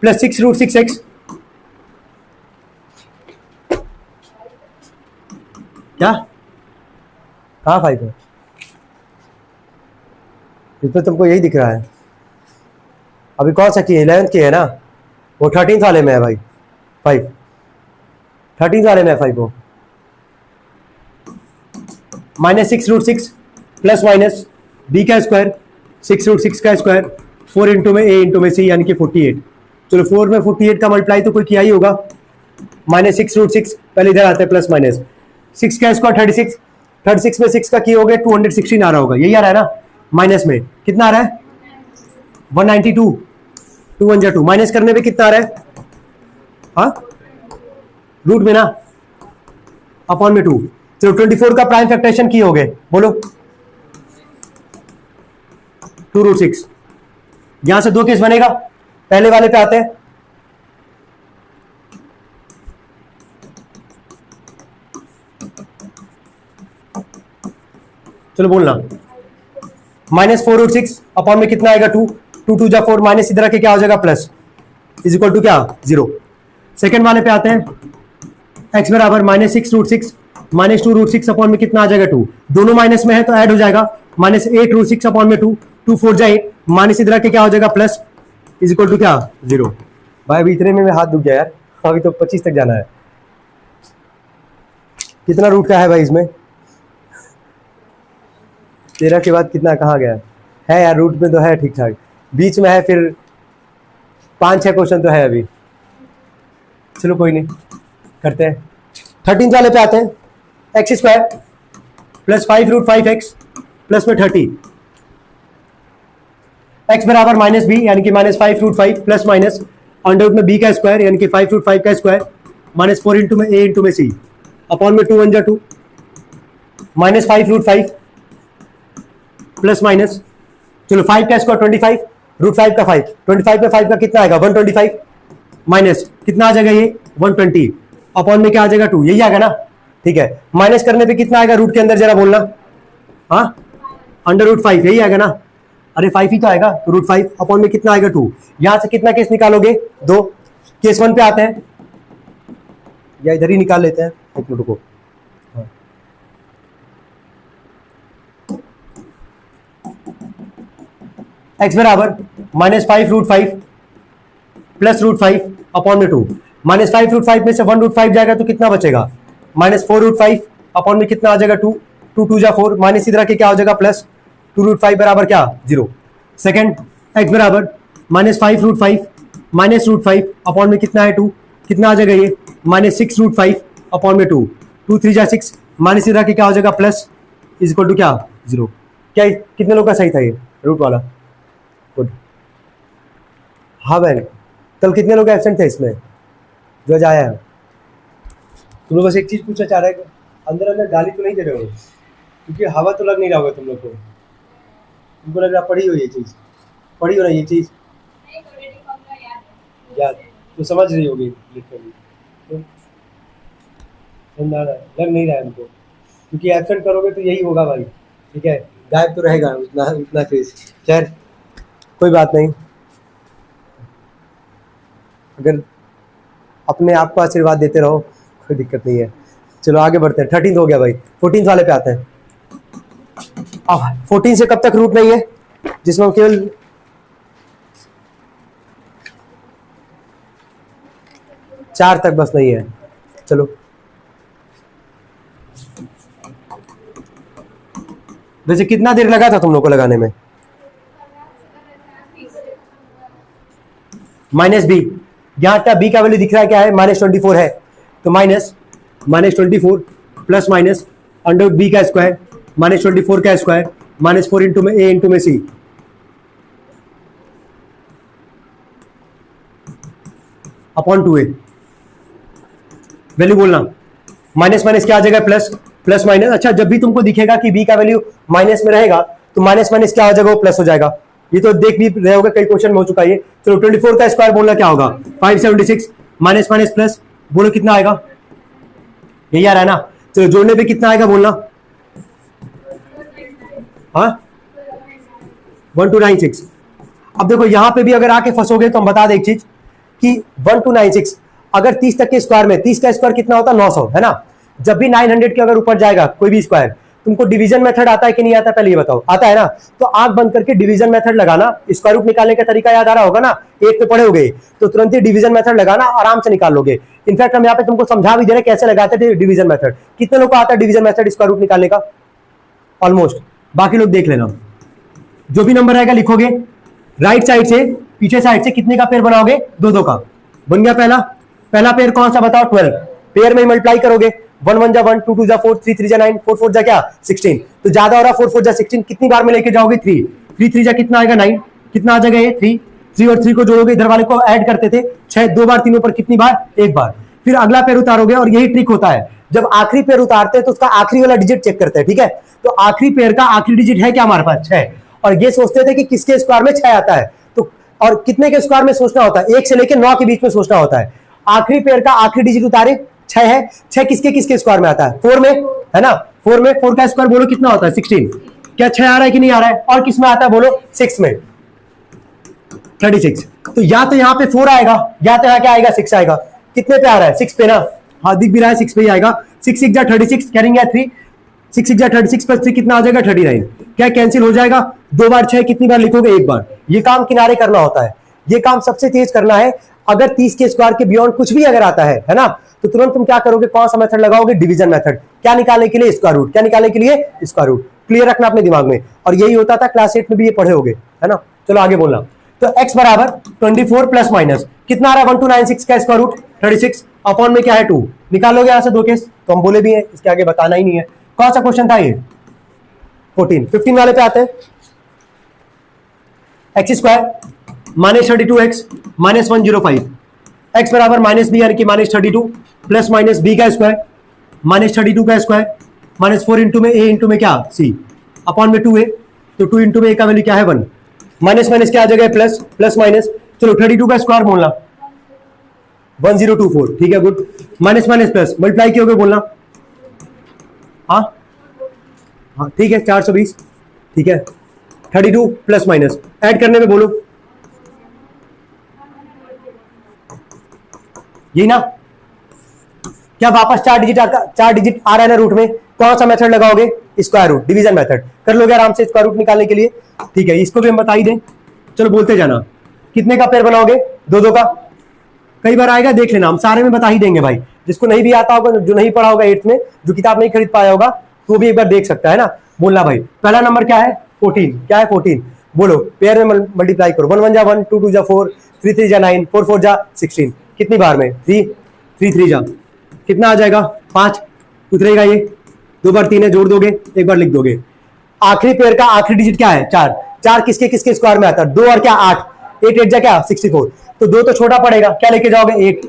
+ 6√6x क्या कहाँ 5 है, इसमें तुमको यही दिख रहा है, अभी कौन सा की है 11th की है ना, वो 13th वाले में है भाई 5, 13th वाले में है 5 वो, -6√6 प्लस माइनस b का स्क्वायर 6√6 का स्क्वायर 4 इंटू में a इंटू में c यानी कि 48। चलो 4 में 48 का मल्टीप्लाई तो कोई किया ही होगा, -6√6 पहले इधर आता है प्लस माइनस 6 का स्क्वायर 36, 36 में 6 का किए होगे 216 आ रहा होगा, यही आ रहा है ना, माइनस में कितना आ रहा है 192, 2 1 2 माइनस करने पे कितना आ रहा है, हाँ रूट में ना अपॉन में 2। चलो 24 का प्राइम फैक्टरेशन किए होगे बोलो 2√6, यहां से 2 केस बनेगा, पहले वाले पे आते हैं, चलो बोलना -4√6 अपॉन में कितना आएगा 2, 2 2 जा 4 माइनस इधर के क्या हो जाएगा प्लस इज इक्वल टू क्या 0। सेकेंड वाले पे आते हैं, x बराबर -6√6 -2√6 अपॉन में कितना आ जाएगा 2, दोनों माइनस में है तो ऐड हो जाएगा -8√6 अपॉन में 2, 2 4 जा 8 माइनस इधर के क्या हो जाएगा प्लस इज इक्वल टू क्या 0। भाई अभी इतने में हाथ दुख गया यार, अभी तो 25 तक जाना है, कितना रूट का है भाई इसमें 13 के बाद कितना कहाँ गया है यार, रूट में तो है ठीक ठाक, बीच में है फिर 5-6 क्वेश्चन तो है अभी, चलो कोई नहीं करते हैं। 13th वाले पे आते हैं, x² + 5√5x प्लस में 30, x बराबर -b यानी कि -5√5 प्लस माइनस अंडर रूट में b का स्क्वायर यानी कि 5√5 का स्क्वायर -4 इंटू में a इंटू में c अपॉन में 2 1 जा 2 -5√5 प्लस माइनस, चलो 5 का स्क्वायर 25 √5 का 5, 25 में 5 का कितना आएगा 125 माइनस कितना आ जाएगा ये 120 अपॉन में क्या आ जाएगा 2, यही आएगा ना, ठीक है, माइनस करने पे कितना आएगा रूट के अंदर जरा बोलना, हाँ √5 यही आएगा ना, अरे 5 ही तो आएगा, तो √5 अपॉन में कितना आएगा 2, यहां से कितना केस निकालोगे 2। केस 1 पे आते हैं, या इधर ही निकाल लेते हैं एक मिनट को, x बराबर -5√5 प्लस √5 अपॉन में 2, -5√5 में से 1√5 जाएगा तो कितना बचेगा -4√5 अपॉन में कितना आ जाएगा 2, 2 2 जा 4 माइनस इधर के क्या हो जाएगा प्लस 2√5 बराबर क्या 0। सेकंड x बराबर -5√5 -√5 अपॉन में कितना है 2, कितना आ जाएगा ये -6√5 अपॉन में 2, 2 3 जा 6 माइनस इधर के क्या हो जाएगा प्लस इज इक्वल टू क्या 0। क्या कितने लोग का सही था ये रूट वाला, गुड, हाँ बहन कल कितने लोग एब्सेंट थे इसमें जो आज आया है, तुम लोग बस एक चीज पूछना चाह रहे हैं अंदर अंदर गाली तो नहीं दे रहे हो, क्योंकि हवा तो लग नहीं रहा होगा तुम लोग को, तुमको लग रहा पढ़ी हो ये चीज, पढ़ी हो ना ये चीज याद तो समझ रही होगी लिटरली, तो लग नहीं रहा है हमको, क्योंकि एब्सेंट करोगे तो यही होगा भाई, ठीक है, गायब तो रहेगा उतना उतना फेस, खैर कोई बात नहीं, अगर अपने आप को आशीर्वाद देते रहो कोई दिक्कत नहीं है। चलो आगे बढ़ते हैं, 13th हो गया भाई, 14th वाले पे आते हैं। 14 से कब तक रूट नहीं है जिसमें केवल चार तक बस नहीं है, चलो वैसे कितना देर लगा था तुम लोग को लगाने में, माइनस बी, यहां क्या बी का वैल्यू दिख रहा है, क्या है, -24 है, तो -24 प्लस माइनस अंडर बी का स्क्वायर -24 का स्क्वायर -4 इंटू में ए इंटू में सी, अपॉन 2a। वैल्यू बोलना, माइनस माइनस क्या आ जाएगा, प्लस, प्लस माइनस। अच्छा, जब भी तुमको दिखेगा कि b का वैल्यू माइनस में रहेगा तो माइनस माइनस क्या हो जाएगा, वो प्लस हो जाएगा। ये तो देख भी रहे होगा, कई क्वेश्चन में हो चुका है ये। चलो 24 का स्क्वायर बोलना क्या होगा, 576 माइनस माइनस प्लस, बोलो कितना आएगा, यही आ रहा है ना। चलो जोड़ने पे कितना आएगा बोलना, हाँ 1296। अब देखो यहां पे भी अगर आके फंसोगे तो हम बता दें एक चीज कि 1296 अगर 30 तक के स्क्वायर में, 30 का स्क्वायर कितना होता है, 900 है ना। जब भी 900 के अगर ऊपर जाएगा कोई भी स्क्वायर, तुमको डिवीजन मेथड आता है कि नहीं आता, पहले ये बताओ, आता है ना। तो आंख बंद करके डिवीजन मेथड लगाना, स्क्वायर रूट निकालने का तरीका याद आ रहा होगा ना, एक पे पढ़े होगे, तो तुरंत ही डिवीजन मेथड लगाना, आराम से निकाल लोगे। इनफैक्ट हम यहाँ पे तुमको समझा भी दे रहे कैसे लगाते थे डिवीजन मेथड। कितने लोग को आता है डिवीजन मेथड स्क्वायर रूट निकालने का, ऑलमोस्ट, बाकी लोग देख लेना। जो भी नंबर आएगा लिखोगे, राइट साइड से पीछे साइड से कितने का पेयर बनाओगे, दो दो का। बन गया पहला, पहला पेयर कौन सा बताओ, 12। पेयर में मल्टीप्लाई करोगे, 1 1 जा 1, 2 2 जा 4, 3 3 जा 9, 4 4 जा क्या 16, तो ज्यादा हो रहा, 4 4 जा 16, कितनी बार में लेके जाओगे, 3 3 3 जा कितना आएगा 9, कितना आ जाएगा ये 3 3 और 3 को जोड़ोगे, इधर वाले को ऐड करते थे 6, दो बार तीनों पर कितनी बार, एक बार। फिर अगला पेयर उतारोगे, और यही ट्रिक होता है, जब आखिरी पेयर उतारते हैं तो उसका आखिरी वाला डिजिट चेक करते हैं, ठीक है। तो आखिरी पेयर का आखिरी डिजिट है क्या हमारे पास, 6, और ये सोचते थे कि किसके स्क्वायर में 6 आता है, तो और कितने के स्क्वायर में सोचना होता है, 1 से लेकर 9 के बीच में सोचना होता है। आखिरी पेयर का आखिरी डिजिट उतारे, 6 है, 6 किसके किसके स्क्वायर में आता है, 4 में, है ना। 4 में 4 का स्क्वायर बोलो कितना होता है, 16। क्या 6 आ रहा है कि नहीं आ रहा है, और किस में आता है बोलो, 6 में, 36। तो या तो यहाँ पे 4 आएगा, या तो यहाँ क्या आएगा, 6 आएगा। कितने पे आ रहा है, 6 पे ना, हाँ दिख भी रहा है, 6 पे ही आएगा। 6 6 जा 36, करेंगे 3, 6 6 जा 36 प्लस 3 कितना आ जाएगा, 39। क्या कैंसिल हो जाएगा, दो बार 6 कितनी बार लिखोगे, एक बार। ये काम किनारे करना होता है, ये काम सबसे तेज करना है। अगर 30 के स्क्वायर के बियॉन्ड कुछ भी अगर आता है ना, तो तुरंत तुम क्या करोगे, कौन सा मेथड लगाओगे, डिवीजन मेथड। क्या निकालने के लिए, स्क्वायर रूट। क्या निकालने के लिए, स्क्वायर रूट। क्लियर रखना अपने दिमाग में, और यही होता था क्लास 8 में भी, ये पढ़े होगे, है ना। चलो आगे बोलना, तो x बराबर 24 प्लस माइनस कितना आ रहा है, 1296 का स्क्वायर रूट 36, अपॉन में क्या है 2, निकाल लोगे यहां से दो केस, तो हम बोले भी हैं, इसके आगे बताना ही नहीं है। कौन सा क्वेश्चन था ये, 14 15 वाले पे आते हैं। एक्स स्क्वायर -32x -105, x बराबर माइनस बी यानी कि -32 प्लस माइनस बी का स्क्वायर -32 का स्क्वायर -4 इंटू में a इंटू में क्या c, अपॉन में 2a, तो 2 इंटू में a का वैल्यू क्या है 1, माइनस माइनस क्या आ जाएगा, प्लस प्लस माइनस। चलो 32 का स्क्वायर बोलना 1024, ठीक है, good. Minus minus plus multiply किया बोलना, हाँ हाँ ठीक है, 420, ठीक है। 32 प्लस माइनस ऐड करने में बोलो, यही ना। क्या वापस 4 डिजिट आ रहा है ना रूट में, कौन सा मेथड लगाओगे, स्क्वायर रूट, डिवीजन मेथड। कर लोगे आराम से स्क्वायर रूट निकालने के लिए, ठीक है। इसको भी हम बता ही दें, चलो बोलते जाना। कितने का पेयर बनाओगे, दो दो का। कई बार आएगा, देख लेना, हम सारे में बता ही देंगे भाई। जिसको नहीं भी आता होगा, जो नहीं पढ़ा होगा 8th में, जो किताब नहीं खरीद पाया होगा, तो भी एक बार देख सकता है ना। बोलना भाई, पहला नंबर क्या है, 14, क्या है 14, बोलो पेयर में मल्टीप्लाई करो, 1 1 जा 1, 2 2 जा 4, 3 3 जा 9, 4 4 जा 16, कितनी बार में, 3 3 3 जा कितना आ जाएगा, 5 उतरेगा, ये दो बार 3 है, जोड़ दोगे, एक बार लिख दोगे। आखिरी पेयर का आखिरी डिजिट क्या है, 4, 4 किसके किसके स्क्वायर में आता है, 2 और क्या 8, 8 8 जा क्या 64, तो 2 तो छोटा पड़ेगा, क्या लेके जाओगे 8,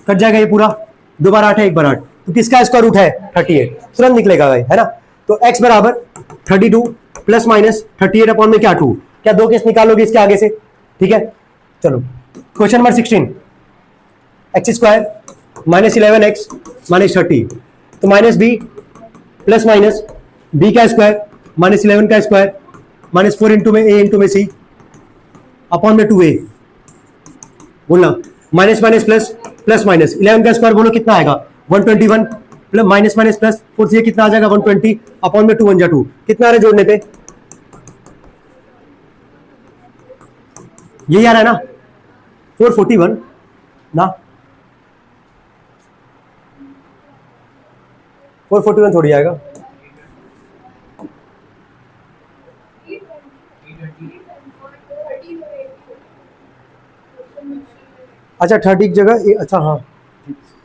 कट जाएगा ये पूरा, 2 बार 8 है, 1 बार 8, तो किसका स्क्वायर रूट है 38, तुरंत निकलेगा भाई, है ना। तो x बराबर 32 प्लस माइनस 38 अपॉन में क्या 2, क्या दो केस निकालोगे इसके आगे से, ठीक है। चलो question number 16, x square -11x -30, तो minus b plus minus b का स्क्वायर -11 का स्क्वायर -4 इंटू में a इंटू में c अपॉन में 2a, बोलना minus minus plus plus minus 11 का स्क्वायर बोलो कितना आएगा 121, प्लस माइनस माइनस प्लस 4 से कितना आ जाएगा 120, अपॉन में 2 1 जा 2, कितना आ रहा है जोड़ने पे, यही आ रहा है ना 441 ना, 441 थोड़ी आएगा, अच्छा 30 की जगह अच्छा हाँ,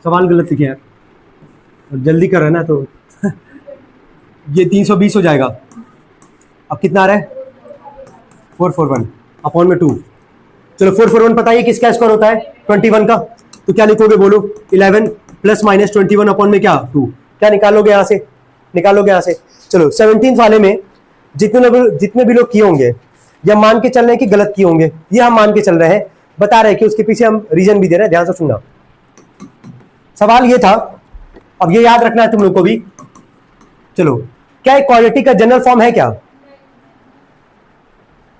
सवाल गलत लिखे यार, जल्दी कर रहा है ना तो ये 320 हो जाएगा। अब कितना आ रहा है 441 अपॉन में 2। चलो 441 पता है किसका स्क्वायर होता है 21 का, तो क्या लिखोगे बोलो 11 प्लस माइनस 21 अपॉन में क्या 2। क्या निकालोगे यहां से, निकालोगे यहां से। चलो 17 वाले में जितने भी लोग किए होंगे या मान के चल रहे हैं कि गलत किए होंगे, ये हम मान के चल रहे हैं, बता रहे हैं कि उसके पीछे हम रीजन भी दे रहे हैं, ध्यान से सुनना। सवाल ये था, अब ये याद रखना है तुम लोग को भी। चलो क्या इक्वालिटी का जनरल फॉर्म है क्या,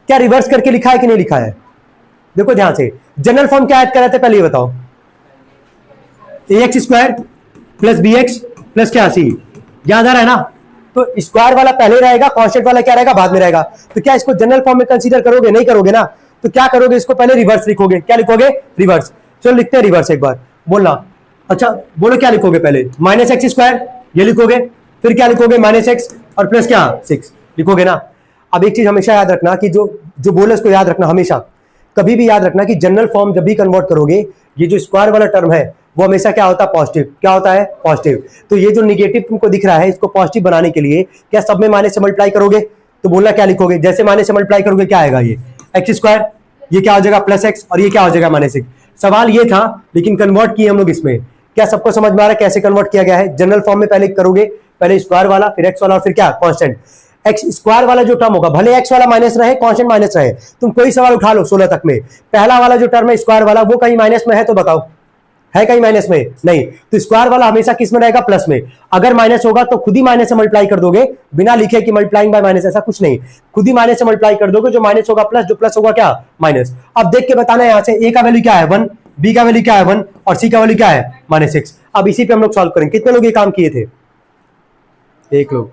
क्या रिवर्स करके लिखा है कि नहीं लिखा है। देखो ध्यान से, जनरल फॉर्म क्या याद कराते थे पहले ये बताओ, ax square plus B x plus क्या सी, याद आ रहा है ना। तो स्क्वायर वाला पहले रहेगा, कांस्टेंट वाला क्या रहेगा बाद में रहेगा। तो क्या इसको जनरल फॉर्म में कंसीडर करोगे, नहीं करोगे ना। तो क्या करोगे, इसको पहले रिवर्स लिखोगे। क्या लिखोगे, रिवर्स। चलो लिखते हैं रिवर्स एक बार, बोलना। अच्छा बोलो क्या लिखोगे, पहले माइनस एक्स स्क्वायर ये लिखोगे, फिर क्या लिखोगे माइनस एक्स और प्लस क्या 6 लिखोगे ना। अब एक चीज हमेशा याद रखना कि जो जो बोले उसको याद रखना, हमेशा कभी भी याद रखना कि जनरल फॉर्म जब भी कन्वर्ट करोगे, ये जो स्क्वायर वाला टर्म है वो हमेशा क्या होता है पॉजिटिव, क्या होता है पॉजिटिव। तो ये जो निगेटिव तुमको दिख रहा है इसको पॉजिटिव बनाने के लिए क्या सब में माइनस से मल्टीप्लाई करोगे, तो बोलना क्या लिखोगे, जैसे माइनस से मल्टीप्लाई करोगे क्या आएगा, ये एक्स स्क्वायर, ये क्या हो जाएगा प्लस एक्स और ये क्या हो जाएगा माइनस एक्स। सवाल ये था लेकिन कन्वर्ट किए हम लोग इसमें। क्या सबको समझ में आ रहा है कैसे कन्वर्ट किया गया है। जनरल फॉर्म में पहले करोगे, पहले स्क्वायर वाला फिर एक्स वाला और फिर क्या कांस्टेंट। एक्स स्क्वायर वाला जो टर्म होगा, भले एक्स वाला माइनस रहे कांस्टेंट माइनस रहे, तुम कोई सवाल उठा लो 16 तक में, पहला वाला जो टर्म है स्क्वायर वाला वो कहीं माइनस में है तो बताओ, है कहीं माइनस में, नहीं। तो स्क्वायर वाला हमेशा किस में रहेगा, प्लस में। अगर माइनस होगा तो खुद ही माइनस से मल्टीप्लाई कर दोगे, बिना लिखे कि मल्टीप्लाइंग बाय माइनस, ऐसा कुछ नहीं, खुद ही माइनस से मल्टीप्लाई कर दोगे। जो माइनस होगा प्लस, जो प्लस होगा क्या माइनस। अब देख के बताना यहां से ए का वैल्यू क्या है 1, बी का वैल्यू क्या है 1 और सी का वैल्यू क्या है -6। अब इसी पे हम लोग सॉल्व करेंगे। कितने लोग ये काम किए थे, एक लोग,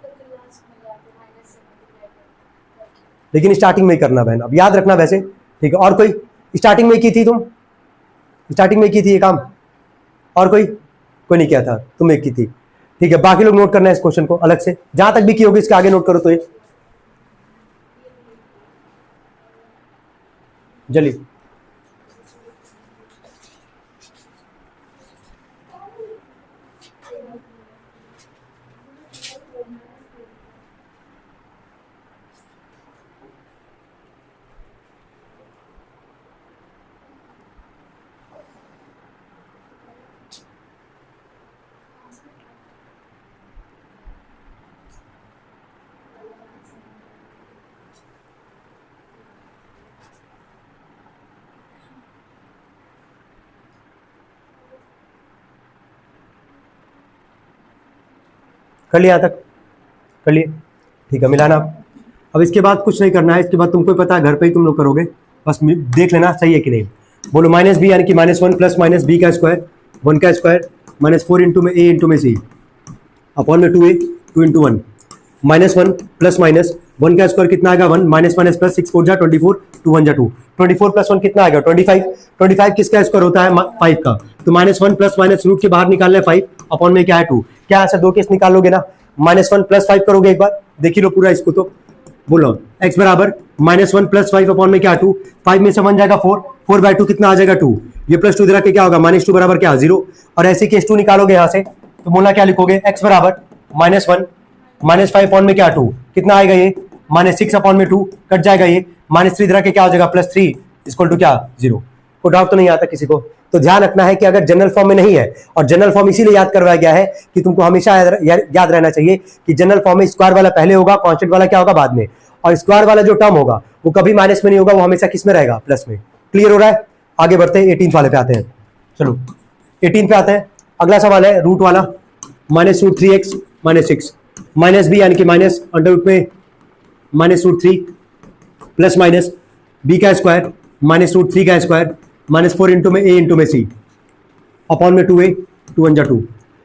लेकिन स्टार्टिंग में ही करना बहन, अब याद रखना वैसे, ठीक है। और कोई स्टार्टिंग में की थी, तुम स्टार्टिंग में की थी ये काम, और कोई नहीं किया था, तुमने की थी, ठीक है। बाकी लोग नोट करना है इस क्वेश्चन को अलग से, जहां तक भी की होगी इसके आगे नोट करो तो ये जल्दी। कर लिया यहां तक, कर लिए, ठीक है। मिलाना अब इसके बाद कुछ नहीं करना है, इसके बाद तुमको पता है घर पे ही तुम लोग करोगे, बस देख लेना सही है कि नहीं। बोलो माइनस बी यानी कि -1 प्लस माइनस बी का स्क्वायर 1 का स्क्वायर -4 इंटू में ए इंटू में सी अपॉन में 2a 2 इंटू 1 -1 प्लस माइनस 1 का स्क्वायर कितना आएगा 1 माइनस माइनस प्लस 6 4 जा 24 2 1 जा 2 24 प्लस 1 कितना आएगा 25 25 किसका स्क्वायर होता है 5 का। तो -1 प्लस माइनस रूट के बाहर निकालना है 5 अपॉन में क्या है 2। क्या ऐसा दो केस निकाल लोगे ना, -1 प्लस 5 करोगे एक बार, देख लो पूरा इसको। तो बोलो x बराबर -1 प्लस 5 अपॉन में क्या 2, 5 में से 1 जाएगा 4 4 बाई 2 कितना आ जाएगा 2, ये प्लस 2 इधर के क्या होगा -2 बराबर क्या 0। और ऐसे केस 2 निकालोगे यहाँ से तो बोलना क्या लिखोगे x बराबर -1 -5 अपॉन में क्या 2 कितना आएगा ये -6 अपॉन में 2 कट जाएगा ये -3 इधर के क्या हो जाएगा +3 इक्वल टू क्या 0। को डाउट तो नहीं आता किसी को। तो ध्यान रखना है कि अगर जनरल फॉर्म में नहीं है, और जनरल फॉर्म इसीलिए याद करवाया गया है कि तुमको हमेशा याद रहना चाहिए कि जनरल फॉर्म में स्क्वायर वाला पहले होगा, कांस्टेंट वाला क्या होगा बाद में, और स्क्वायर वाला जो टर्म होगा वो कभी माइनस में नहीं होगा, वो हमेशा किस में रहेगा प्लस में। क्लियर हो रहा है। आगे बढ़ते हैं 18 वाले पे आते हैं। चलो 18 पे आते हैं। अगला सवाल है रूट वाला, -√3x -6 माइनस बी यानी कि माइनस अंडर रूट में -√3 प्लस माइनस बी का स्क्वायर -√3 का स्क्वायर -4 इंटू में ए इंटू में सी अपॉन में 2a 2 1 जा 2।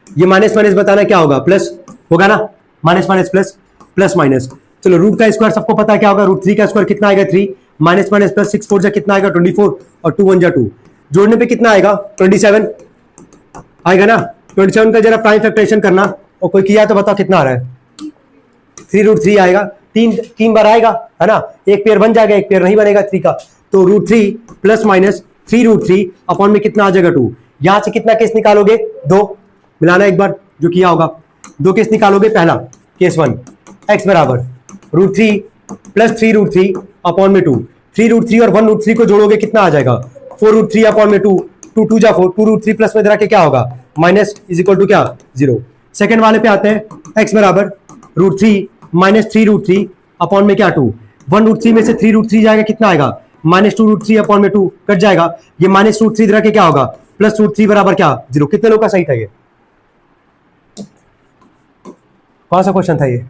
ये माइनस माइनस बताना क्या होगा, प्लस होगा ना, minus minus plus plus minus. चलो रूट का स्क्वायर सबको पता है क्या होगा, √3 का स्क्वायर कितना आएगा 3 माइनस माइनस प्लस 6 4 जा कितना आएगा 24 और 2 1 जा 2 जोड़ने पे कितना आएगा 27 आएगा ना। 27 का जरा प्राइम फैक्टराइजेशन करना, और कोई किया तो बताओ कितना आ रहा है 3√3 आएगा। तीन तीन बार आएगा, है ना, एक पेयर बन जाएगा, एक पेयर नहीं बनेगा 3 का। तो √3 प्लस माइनस 3√3 अपॉन में कितना आ जाएगा 2। यहां से कितना केस निकालोगे, 2 मिलाना एक बार जो किया होगा, 2 केस निकालोगे। पहला केस 1 x बराबर √3 प्लस 3√3 अपॉन में 2, 3√3 और 1√3 को जोड़ोगे कितना आ जाएगा 4√3 अपॉन में 2, 2 2 जा 4, 2√3 प्लस में इधर आके क्या होगा माइनस इज इक्वल टू क्या 0। सेकंड वाले पे आते हैं, x बराबर √3 माइनस 3√3 अपॉन में क्या 2, 1√3 में से 3√3 जाएगा कितना आएगा माइनस 2√3 अपॉन में 2 कट जाएगा, ये माइनस √3 इधर आके क्या होगा प्लस √3 बराबर क्या 0। कितने लोग का सही था ये, कौन सा क्वेश्चन था ये,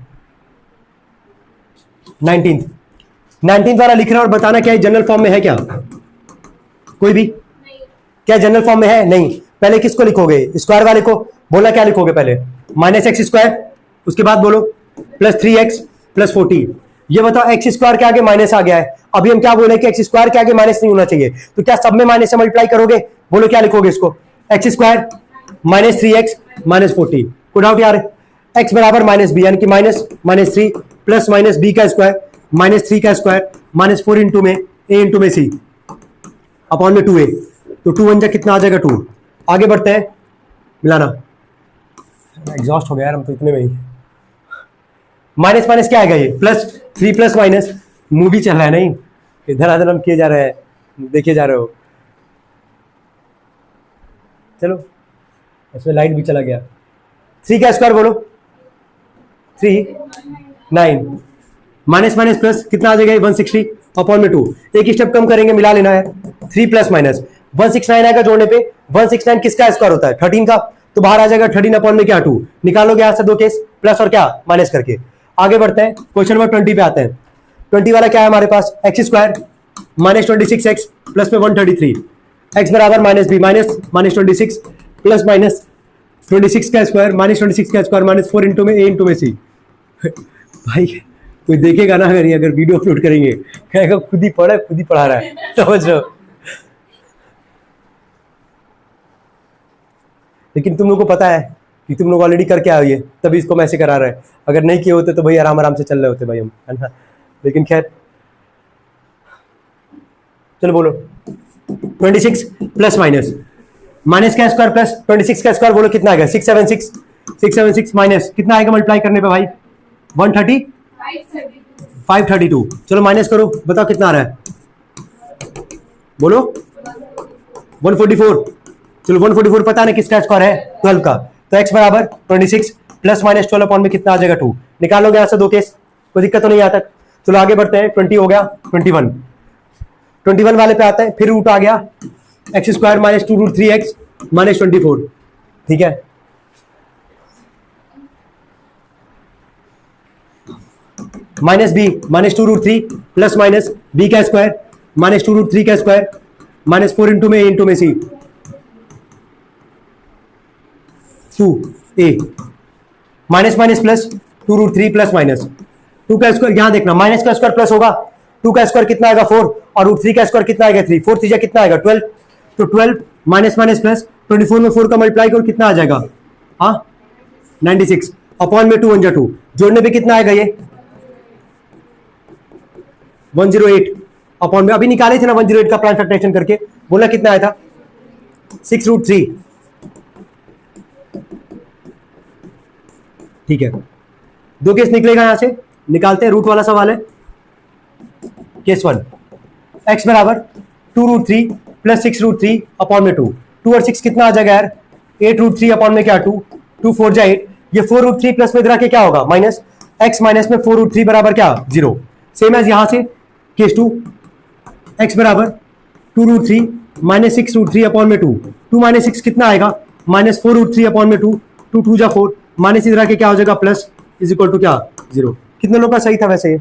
19th वाला लिख रहा है और बताना क्या जनरल फॉर्म में है क्या, कोई भी नहीं। क्या जनरल फॉर्म में है, नहीं। पहले किसको लिखोगे, स्क्वायर वाले को, बोला क्या लिखोगे पहले माइनस एक्स स्क्वायर, उसके बाद बोलो प्लस 3x प्लस 40। ये बताओ एक्स स्क्वायर के आगे माइनस आ गया है, अभी हम क्या बोले कि एक्स स्क्वायर के आगे माइनस नहीं होना चाहिए, तो क्या सब में माइनस से मल्टीप्लाई करोगे, बोलो क्या लिखोगे इसको, x square minus 3x minus 40। कोई डाउट यार, x बराबर माइनस बी, यानी कि minus minus 3 plus minus b का स्क्वायर माइनस 3 का स्क्वायर माइनस 4 इंटू में a इंटू में c अपॉन में 2a, तो 2 1 जा कितना आ जाएगा 2। आगे बढ़ते हैं, मिलाना, एग्जॉस्ट हो गया यार हम तो इतने में ही। माइनस माइनस क्या आएगा ये प्लस, 3 प्लस माइनस, मूवी चल रहा है नहीं, इधर आधर हम किए जा रहे हैं, देखे जा रहे हो। चलो इसमें लाइट भी चला गया। 3 का स्क्वायर बोलो 3 9 माइनस माइनस प्लस कितना आ जाएगा 160 अपॉन में 2। एक स्टेप कम करेंगे, मिला लेना है, 3 प्लस माइनस 169 आएगा जोड़ने पे, 169 किसका स्क्वायर होता है 13 का, तो बाहर आ जाएगा 13 अपॉन में क्या 2, निकालोगे यहां से 2 केस प्लस और क्या माइनस करके। आगे बढ़ते हैं, क्वेश्चन नंबर 20 पे आते हैं। 20 वाला क्या है हमारे पास, x square minus 26x plus में 133, एक्स बराबर minus B minus minus 26 plus minus 26 का स्क्वायर माइनस 26 का स्क्वायर माइनस 4 इंटू में a इंटू में c। भाई कोई देखेगा ना अगर ये, अगर वीडियो अपलोड करेंगे कहेगा खुद ही पढ़ा है, खुद ही पढ़ा रहा है, समझ रहे हो। लेकिन तुम लोग को पता है कि तुम लोग ऑलरेडी करके आए ये, तभी इसको मैं ऐसे करा रहे हैं, अगर नहीं किए होते तो भाई आराम आराम से चल रहे होते भाई हम, है ना। लेकिन खैर चलो बोलो 26 प्लस माइनस माइनस का स्क्वायर प्लस 26 का स्क्वायर बोलो कितना आएगा 676 माइनस कितना आएगा मल्टीप्लाई करने पे भाई 130 532। चलो माइनस करो, बताओ कितना आ रहा है, बोलो 144। चलो 144 पता नहीं किसका स्क्वायर है 12 का, तो x बराबर 26 प्लस माइनस 12 अपॉन में कितना आ जाएगा 2। निकालोगे यहाँ से 2 केस, कोई दिक्कत तो नहीं आता। चलो आगे बढ़ते हैं, 20 हो गया, 21 वाले पे आते हैं, फिर रूट आ गया x square minus 2√3x minus 24, ठीक है। Minus B minus 2√3 plus minus b का स्क्वायर माइनस 2√3 का स्क्वायर माइनस 4 इंटू में a इंटू में c 2a minus minus plus 2√3 plus minus 2 का स्क्वायर, यहां देखना माइनस का स्क्वायर प्लस होगा, 2 का स्क्वायर कितना आएगा 4 और √3 का स्क्वायर कितना आएगा 3, 4 3 कितना आएगा 12, तो 12 माइनस माइनस प्लस 24 में 4 का मल्टीप्लाई करो कितना आ जाएगा, हाँ 96 अपॉन में 2 1 2 जोड़ने पे कितना आएगा ये 108 अपॉन में, अभी निकाले थे ना 108 का प्राइम फैक्टराइजेशन करके, बोला कितना आया था 6√3, ठीक है। 2 केस निकलेगा यहां से, निकालते हैं, रूट वाला सवाल है। केस 1 x बराबर 2√3 प्लस 6√3 अपॉन में 2 और 6 कितना आ जाएगा यार 8√3 अपॉन में क्या 2 2 4 जा 8, ये 4√3 प्लस में इधर आके क्या होगा माइनस x माइनस में 4√3 बराबर क्या 0। सेम एज यहां से केस 2 x बराबर 2√3 माइनस 6√3 अपॉन में 2 माइनस 6 कितना आएगा माइनस 4√3 अपॉन में 2 2 जा 4 माइनस इधर आके क्या हो जाएगा प्लस इज इक्वल टू क्या 0। कितने लोग का सही था वैसे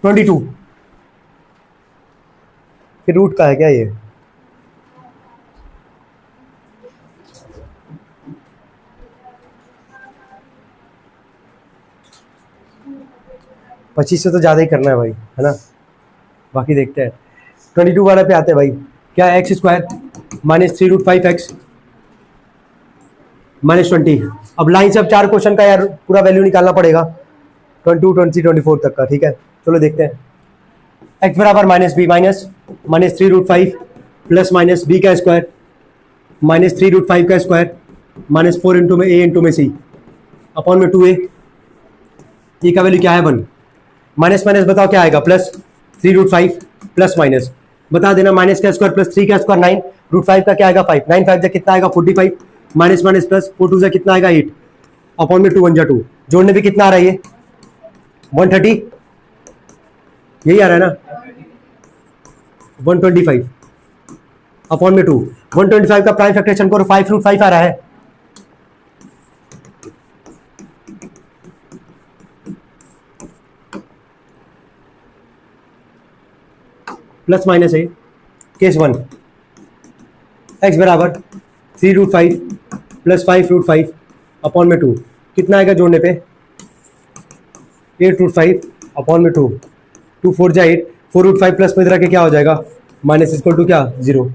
22, फिर रूट का है क्या ये, पच्चीस से तो ज्यादा ही करना है भाई, है ना, बाकी देखते हैं। 22 वाले पे आते हैं भाई, क्या x square minus 3√5x minus 20। अब लाइन से अब 4 क्वेश्चन का यार पूरा वैल्यू निकालना पड़ेगा, 22, 23, 24 तक का, ठीक है। चलो देखते हैं। x बराबर minus B minus -3√5 plus minus b का स्क्वायर -3√5 का स्क्वायर -4 इंटू में a इंटू में c अपॉन में 2a। e का वैल्यू क्या है 1। माइनस माइनस बताओ क्या आएगा, +3√5 प्लस माइनस बता देना, माइनस का स्क्वायर प्लस 3 का स्क्वायर 9, √5 का क्या आएगा 5, 9 5 जा कितना आएगा 45, माइनस माइनस प्लस 4 2 जा कितना आएगा 8 अपॉन में 2 1 जा 2, जोड़ने पे कितना आ रहा है ये 130, यही आ रहा है ना 125 अपॉन में 2, 125 का प्राइम फैक्टरेशन करो 5√5 आ रहा है। प्लस माइनस है केस 1, x बराबर 3√5 प्लस 5√5 अपॉन में 2 कितना आएगा जोड़ने पे 8√5 अपॉन में 2, 2 4 जा 8, 4√5 प्लस में इधर के क्या हो जाएगा माइनस इक्वल टू क्या 0।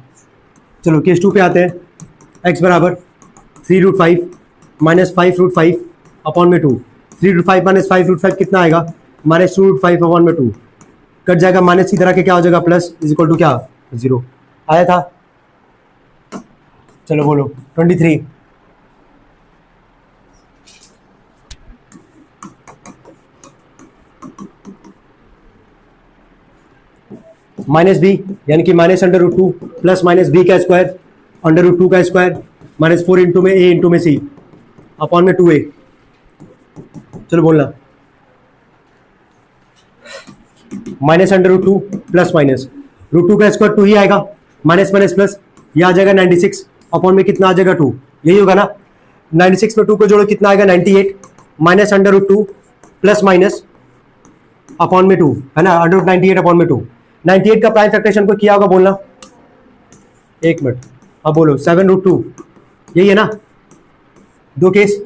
चलो केस 2 पे आते हैं। x बराबर 3√5 माइनस 5√5 अपॉन में 2, 3√5 माइनस 5√5 कितना आएगा -2√5 अपॉन में 2, कट जाएगा माइनस की तरह के क्या हो जाएगा प्लस इज इक्वल टू क्या 0 आया था। चलो बोलो 23। माइनस बी यानी कि -√2 प्लस माइनस बी का स्क्वायर √2 का स्क्वायर -4 इंटू में a इंटू में c अपॉन में 2a। चलो बोलना -√2 प्लस माइनस √2 का स्क्वायर 2 ही आएगा, माइनस माइनस प्लस ये आ जाएगा 96 अपॉन में कितना आ जाएगा 2, यही होगा ना। 96 में 2 को जोड़ो कितना आएगा 98 माइनस √2 प्लस माइनस अपॉन में 2 है ना, √98 अपॉन में 2। 98 का प्राइम फैक्टरेशन को किया होगा बोलना, एक मिनट अब बोलो 7√2 यही है ना, दो केस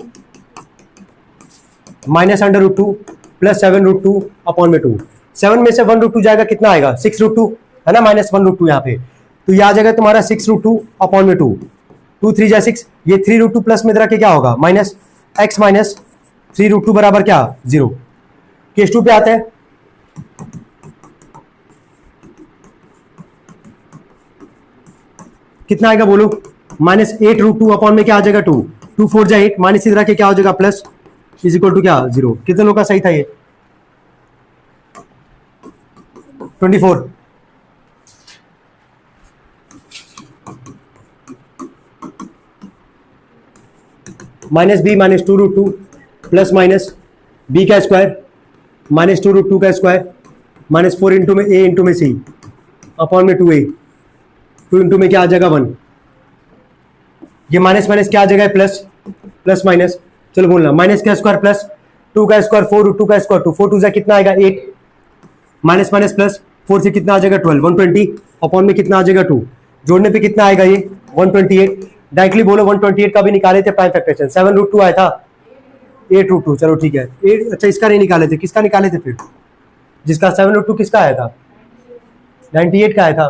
-√2 प्लस 7√2 अपॉन में 2, 7 में से 1√2 जाएगा कितना आएगा 6√2 है ना, -1√2 यहाँ पे, तो ये आ जाएगा तुम्हारा 6√2 अपॉन में 2, 2 3 जा 6, ये 3√2 प्लस में इधर के क्या होगा माइनस x माइनस 3√2 बराबर क्या 0। केस 2 पे आते हैं। कितना आएगा बोलो -8√2 अपॉन में क्या आ जाएगा 2, 2 4 जा 8, माइनस इधर के क्या हो जाएगा प्लस इज इक्वल टू क्या 0। कितने लोग का सही था ये 24। Minus b -2√2 plus minus b का स्क्वायर -2√2 का स्क्वायर -4 इंटू में a इंटू में c अपॉन में 2a, 2 इंटू में क्या आ जाएगा 1, ये माइनस माइनस क्या आ जाएगा प्लस, प्लस माइनस चलो बोलना माइनस का स्क्वायर प्लस 2 का स्क्वायर 4√2 का स्क्वायर 2, 4 2 से कितना आएगा 8 माइनस माइनस प्लस 4 से कितना आ जाएगा 12, 120 अपॉन में कितना आ जाएगा 2, जोड़ने पे कितना आएगा ये 128। डायरेक्टली बोलो 128 का भी निकाले थे प्राइम फैक्टरेशन, 7√2 आया था 8√2, चलो ठीक है 8, अच्छा इसका नहीं निकाले थे, किसका निकाले थे फिर, जिसका 7√2 किसका आया था 98 का आया था।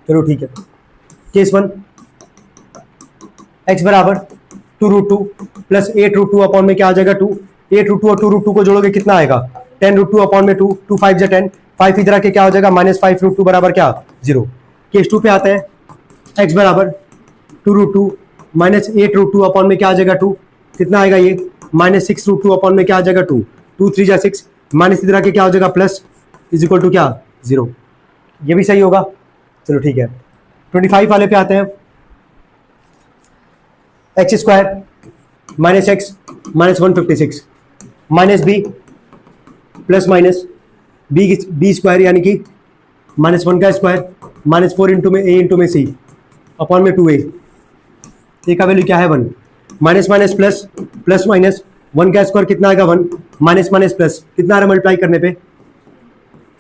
चलो ठीक है केस 1, x बराबर 2√2 प्लस 8√2 अपॉन में क्या आ जाएगा 2, 8√2 और 2√2 को जोड़ोगे कितना आएगा 10√2 अपॉन में 2, 2 5 जा 10, 5 इधर के क्या हो जाएगा -5√2 बराबर क्या 0। केस 2 पे आते हैं। x बराबर 2√2 माइनस 8√2 अपॉन में क्या आ जाएगा 2, कितना आएगा ये -6√2 अपॉन में क्या आ जाएगा 2, 2 3 जा 6, माइनस इधर के क्या हो जाएगा प्लस इज इक्वल टू क्या 0, ये भी सही होगा। चलो ठीक है 25 वाले पे आते हैं। X square minus x minus 156 minus b plus minus b square यानी कि -1 का स्क्वायर -4 इंटू में a इंटू में c अपॉन में 2a, ए का वैल्यू क्या है 1, minus minus plus plus minus 1 का स्क्वायर कितना आएगा 1, माइनस माइनस प्लस कितना आ रहा है मल्टीप्लाई करने पे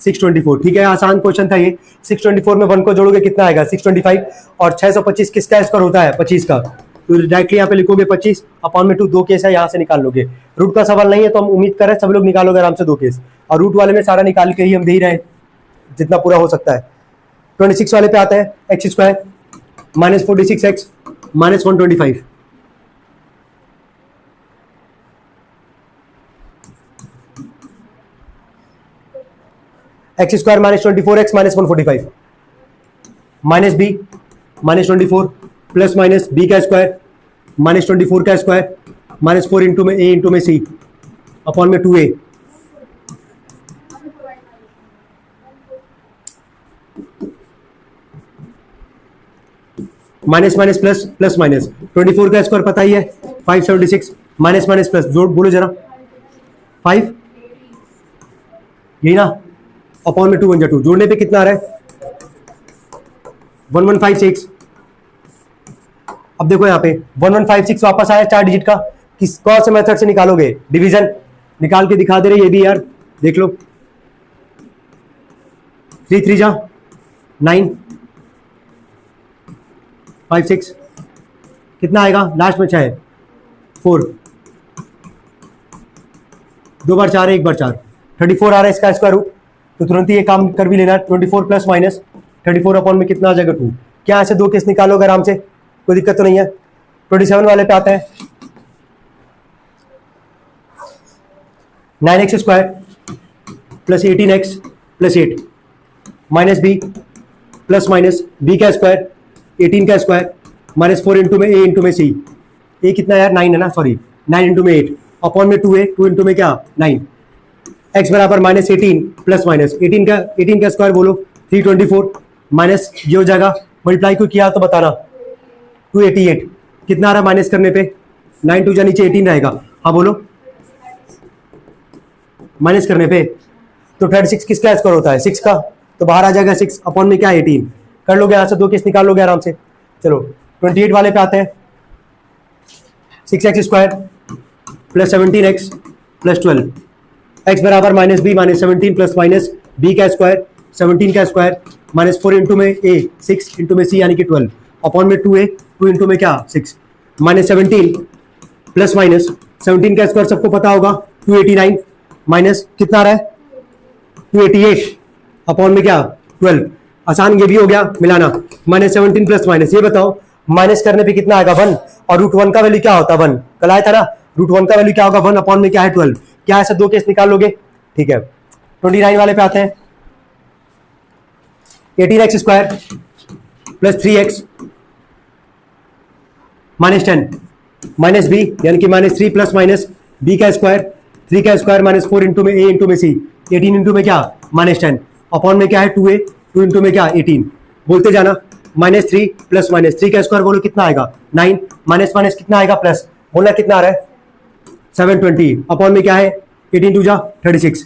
624। ठीक है आसान क्वेश्चन था ये। 624 में 1 को जोड़ोगे कितना आएगा 625, और 625 किसका स्क्वायर होता है 25 का, तो डायरेक्टली यहाँ पे लिखोगे 25 अपॉन में 2, 2 केस है यहाँ से निकाल लोगे। रूट का सवाल नहीं है तो हम उम्मीद करें सब लोग निकालोगे आराम से 2 केस, और रूट वाले में सारा निकाल के ही हम दे ही रहे हैं जितना पूरा हो सकता है। 26 वाले पे आते हैं। X square -46x -125 x square minus 24x minus 145 minus B minus 24 plus minus b का स्क्वायर माइनस 24 का स्क्वायर माइनस 4 इंटू में ए इंटू में सी अपॉन में 2a minus minus plus plus minus 24 का स्क्वायर पता ही है 576 माइनस माइनस प्लस जोड़ बोलो जरा 5 यही ना अपॉन में 2 1 2 जोड़ने पे कितना आ रहा है 1156। अब देखो यहाँ पे 1156 वापस आया 4 डिजिट का, किस कौन से मेथड से निकालोगे? डिवीजन निकाल के दिखा दे रहे ये भी यार, देख लो 3 3 जा 9 5 6 कितना आएगा लास्ट में 6 4 2 बार 4 1 बार 4 34 आ रहा है इसका स्क्वायर रूट, तो तुरंत ही ये काम कर भी लेना 24 प्लस माइनस 34 अपॉन में कितना आ जाएगा 2। क्या ऐसे दो केस निकालोगे आराम से, कोई दिक्कत तो नहीं है। 27 वाले पे आते हैं 9x square plus 18x plus 8 minus b plus minus b का स्क्वायर 18 का स्क्वायर माइनस 4 इंटू में ए इंटू में सी, ए कितना यार 9 है ना, सॉरी 9 इंटू में 8 अपॉन में 2a 2 इंटू में क्या 9 x बराबर माइनस 18 प्लस माइनस 18 का स्क्वायर बोलो 324 माइनस ये हो जाएगा, मल्टीप्लाई को किया तो बताना 288 कितना आ रहा माइनस करने पे 9 2 जा नीचे 18 रहेगा, हाँ बोलो माइनस करने पे तो 36 किसका स्क्वायर होता है 6 का, तो बाहर आ जाएगा 6 अपॉन में क्या 18 कर लोगे, यहाँ से दो केस निकाल लोगे आराम से। चलो 28 वाले पे आते हैं 6x square plus 17x plus 12 x बराबर minus B minus 17 plus minus b का स्क्वायर 17 का स्क्वायर माइनस 4 इंटू में a 6 इंटू में c यानी कि 12 अपॉन में 2a 2 इंटू में क्या 6 माइनस 17 प्लस माइनस 17 का स्क्वायर सबको पता होगा 289 माइनस कितना आ रहा है 288 अपॉन में क्या 12, आसान ये भी हो गया मिलाना माइनस 17 प्लस माइनस, ये बताओ माइनस करने पे कितना आएगा 1 और रूट 1 का वैल्यू क्या होता है 1, कल आया था ना रूट 1 का वैल्यू क्या होगा 1 अपॉन में क्या है 12, क्या ऐसे दो केस निकाल लोगे, ठीक है। 29 वाले पे आते हैं 18x square plus 3x minus 10 minus b यानी कि माइनस 3 प्लस माइनस बी का स्क्वायर 3 का स्क्वायर माइनस 4 इंटू में a इंटू में c 18 इंटू में क्या माइनस 10 अपॉन में क्या है 2a 2 इंटू में क्या 18 बोलते जाना माइनस 3 प्लस माइनस 3 का स्क्वायर बोलो कितना आएगा 9 माइनस माइनस कितना आएगा प्लस, बोलना कितना आ रहा है 720 अपॉन में क्या है 18 2 जा 36,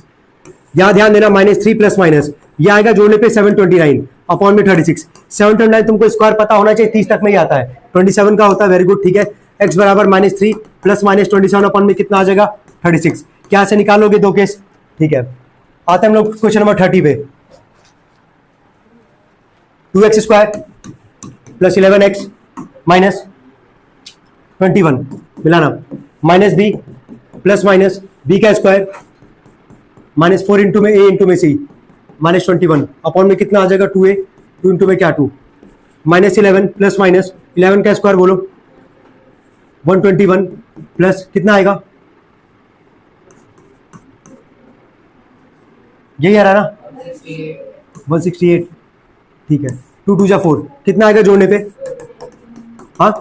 यहाँ ध्यान देना माइनस 3 प्लस माइनस ये आएगा जोड़ने पे 729 अपॉन में 36, 729 तुमको स्क्वायर पता होना चाहिए 30 तक में ही आता है, 27 का होता है, वेरी गुड ठीक है। x बराबर माइनस 3 प्लस माइनस 27 अपॉन में कितना आ जाएगा 36, क्या से निकालोगे दो केस, ठीक है। आते हैं हम लोग क्वेश्चन नंबर 30 पे 2x square plus 11x minus 21 मिलाना minus b plus minus b का स्क्वायर माइनस 4 इंटू में a इंटू में c माइनस 21 अपॉन में कितना आ जाएगा 2a 2 इंटू में क्या 2 माइनस 11 प्लस माइनस 11 का स्क्वायर बोलो 121 प्लस कितना आएगा यही आ रहा ना 168, ठीक है 2 2 जा 4 कितना आएगा जोड़ने पे, हाँ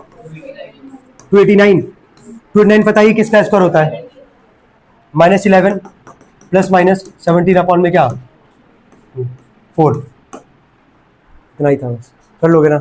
289 पता ही किसका स्क्वायर होता है माइनस 11 प्लस माइनस 17 अपॉन में क्या 4, इतना ही था बस, कर लोगे ना।